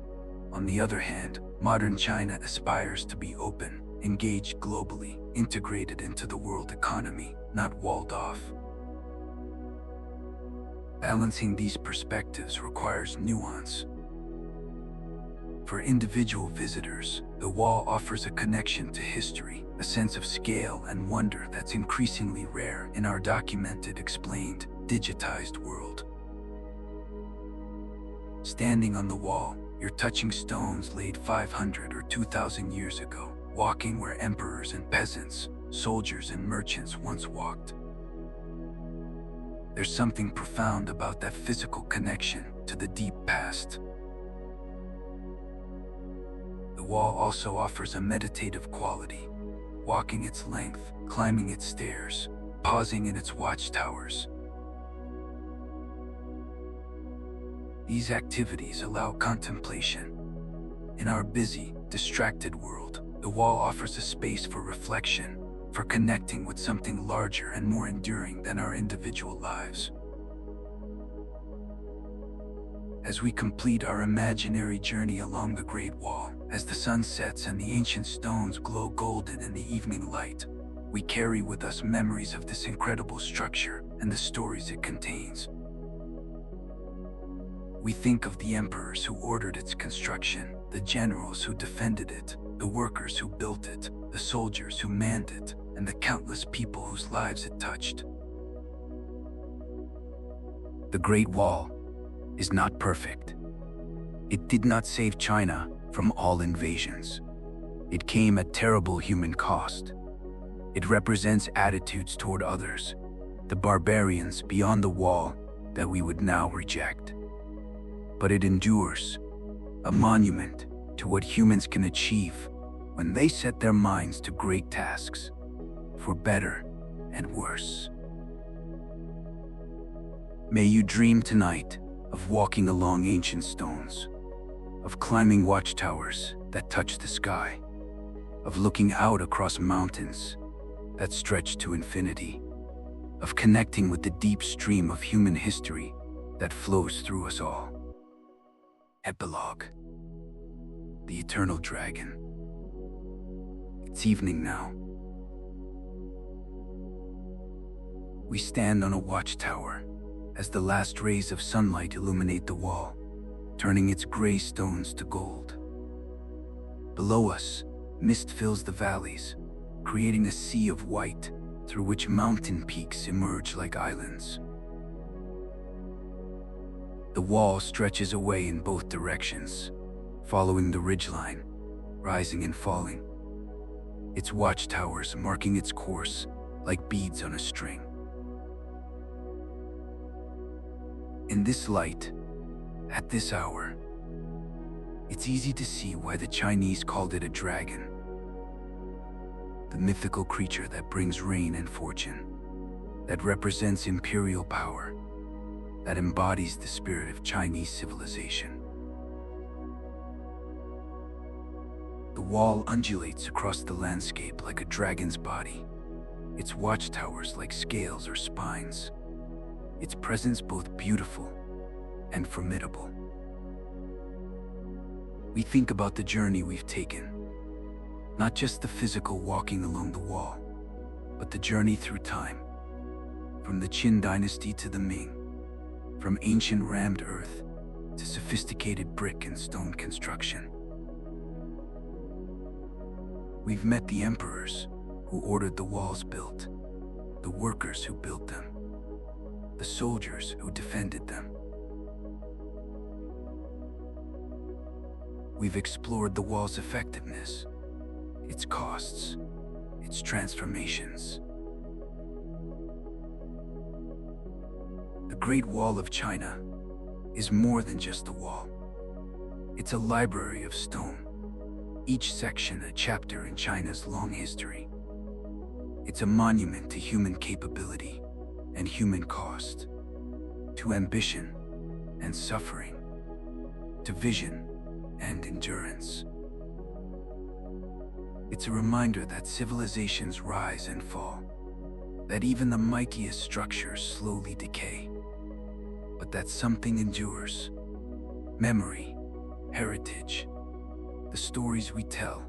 On the other hand, modern China aspires to be open, engaged globally, integrated into the world economy, not walled off. Balancing these perspectives requires nuance. For individual visitors, the wall offers a connection to history, a sense of scale and wonder that's increasingly rare in our documented, explained, digitized world. Standing on the wall, you're touching stones laid 500 or 2,000 years ago, walking where emperors and peasants, soldiers and merchants once walked. There's something profound about that physical connection to the deep past. The wall also offers a meditative quality. Walking its length, climbing its stairs, pausing in its watchtowers. These activities allow contemplation. In our busy, distracted world, the wall offers a space for reflection, for connecting with something larger and more enduring than our individual lives. As we complete our imaginary journey along the Great Wall, as the sun sets and the ancient stones glow golden in the evening light, we carry with us memories of this incredible structure and the stories it contains. We think of the emperors who ordered its construction, the generals who defended it, the workers who built it, the soldiers who manned it, and the countless people whose lives it touched. The Great Wall is not perfect. It did not save China from all invasions. It came at terrible human cost. It represents attitudes toward others, the barbarians beyond the wall that we would now reject. But it endures, a monument to what humans can achieve when they set their minds to great tasks, for better and worse. May you dream tonight of walking along ancient stones, of climbing watchtowers that touch the sky, of looking out across mountains that stretch to infinity, of connecting with the deep stream of human history that flows through us all. Epilogue. The Eternal Dragon. It's evening now. We stand on a watchtower as the last rays of sunlight illuminate the wall, turning its gray stones to gold. Below us, mist fills the valleys, creating a sea of white through which mountain peaks emerge like islands. The wall stretches away in both directions, following the ridgeline, rising and falling, its watchtowers marking its course like beads on a string. In this light, at this hour, it's easy to see why the Chinese called it a dragon, the mythical creature that brings rain and fortune, that represents imperial power, that embodies the spirit of Chinese civilization. The wall undulates across the landscape like a dragon's body, its watchtowers like scales or spines, its presence both beautiful and formidable. We think about the journey we've taken, not just the physical walking along the wall, but the journey through time, from the Qin Dynasty to the Ming, from ancient rammed earth to sophisticated brick and stone construction. We've met the emperors who ordered the walls built, the workers who built them, the soldiers who defended them. We've explored the wall's effectiveness, its costs, its transformations. The Great Wall of China is more than just a wall. It's a library of stone, each section a chapter in China's long history. It's a monument to human capability and human cost, to ambition and suffering, to vision and endurance. It's a reminder that civilizations rise and fall, that even the mightiest structures slowly decay, but that something endures: memory, heritage, the stories we tell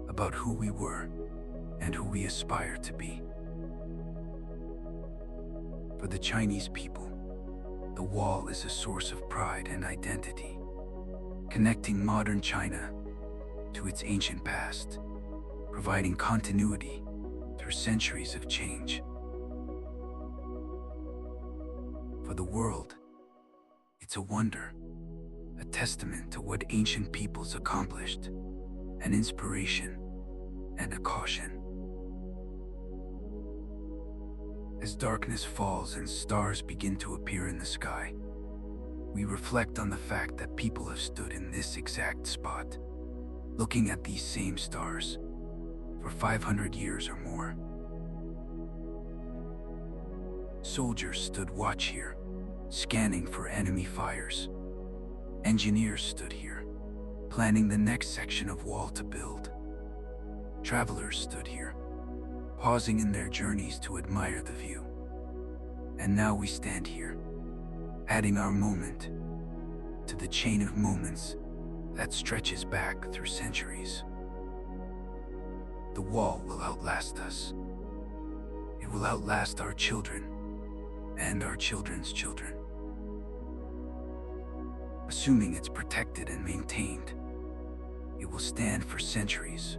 about who we were and who we aspire to be. For the Chinese people, the wall is a source of pride and identity, connecting modern China to its ancient past, providing continuity through centuries of change. For the world, it's a wonder, a testament to what ancient peoples accomplished, an inspiration and a caution. As darkness falls and stars begin to appear in the sky, we reflect on the fact that people have stood in this exact spot, looking at these same stars, for 500 years or more. Soldiers stood watch here, scanning for enemy fires. Engineers stood here, planning the next section of wall to build. Travelers stood here, pausing in their journeys to admire the view. And now we stand here, adding our moment to the chain of moments that stretches back through centuries. The wall will outlast us. It will outlast our children and our children's children. assuming it's protected and maintained. It will stand for centuries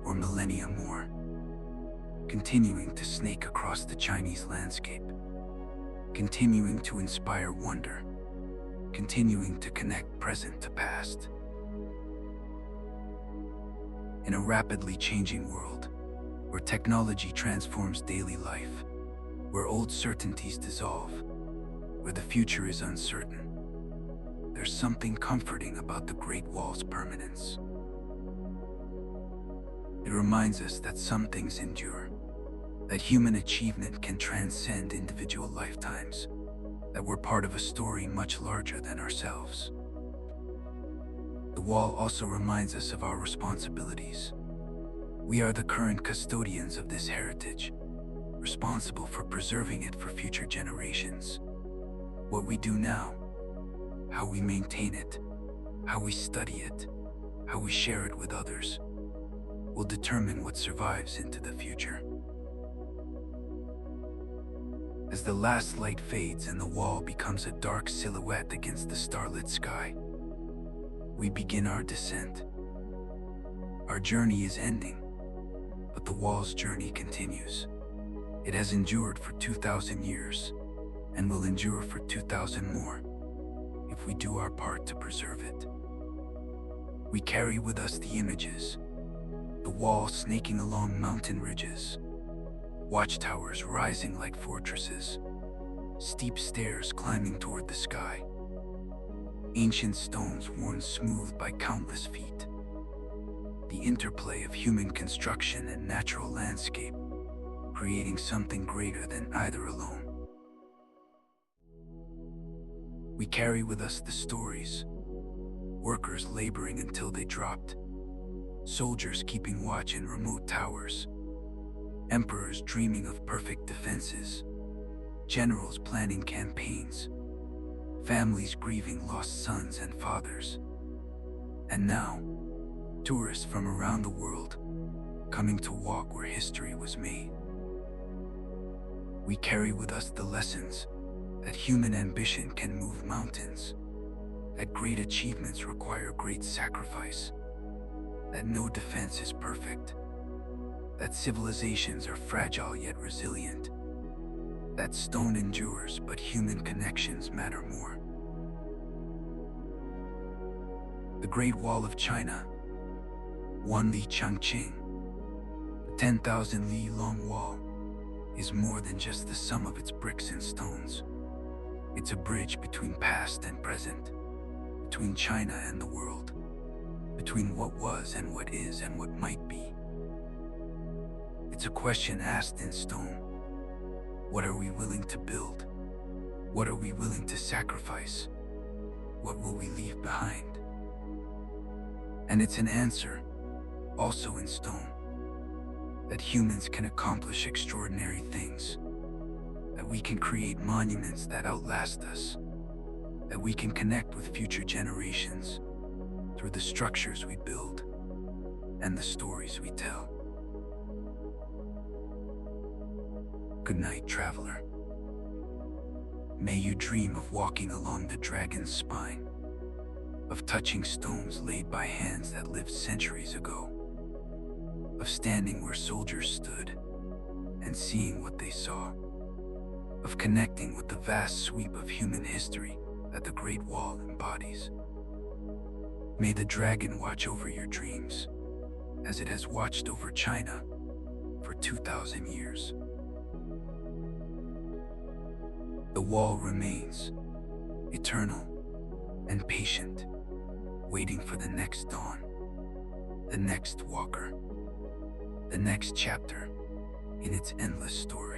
or millennia more, continuing to snake across the Chinese landscape, continuing to inspire wonder, continuing to connect present to past. In a rapidly changing world, where technology transforms daily life, where old certainties dissolve, where the future is uncertain, there's something comforting about the Great Wall's permanence. It reminds us that some things endure, that human achievement can transcend individual lifetimes, that we're part of a story much larger than ourselves. The wall also reminds us of our responsibilities. We are the current custodians of this heritage, responsible for preserving it for future generations. What we do now, how we maintain it, how we study it, how we share it with others, will determine what survives into the future. As the last light fades and the wall becomes a dark silhouette against the starlit sky, we begin our descent. Our journey is ending, but the wall's journey continues. It has endured for 2,000 years and will endure for 2,000 more if we do our part to preserve it. We carry with us the images, the wall snaking along mountain ridges, watchtowers rising like fortresses, steep stairs climbing toward the sky, ancient stones worn smooth by countless feet. The interplay of human construction and natural landscape, creating something greater than either alone. We carry with us the stories, workers laboring until they dropped, soldiers keeping watch in remote towers, emperors dreaming of perfect defenses, generals planning campaigns, families grieving lost sons and fathers, and now, tourists from around the world coming to walk where history was made. We carry with us the lessons that human ambition can move mountains, that great achievements require great sacrifice, that no defense is perfect, that civilizations are fragile yet resilient, that stone endures but human connections matter more. The Great Wall of China, 1 Li Changqing, the 10,000 li long wall, is more than just the sum of its bricks and stones. It's a bridge between past and present, between China and the world, between what was and what is and what might be. It's a question asked in stone. What are we willing to build? What are we willing to sacrifice? What will we leave behind? And it's an answer, also in stone, that humans can accomplish extraordinary things, that we can create monuments that outlast us, that we can connect with future generations through the structures we build and the stories we tell. Good night, traveler. May you dream of walking along the dragon's spine, of touching stones laid by hands that lived centuries ago, of standing where soldiers stood and seeing what they saw, of connecting with the vast sweep of human history that the Great Wall embodies. May the dragon watch over your dreams, as it has watched over China for 2,000 years. The wall remains, eternal and patient, waiting for the next dawn, the next walker, the next chapter in its endless story.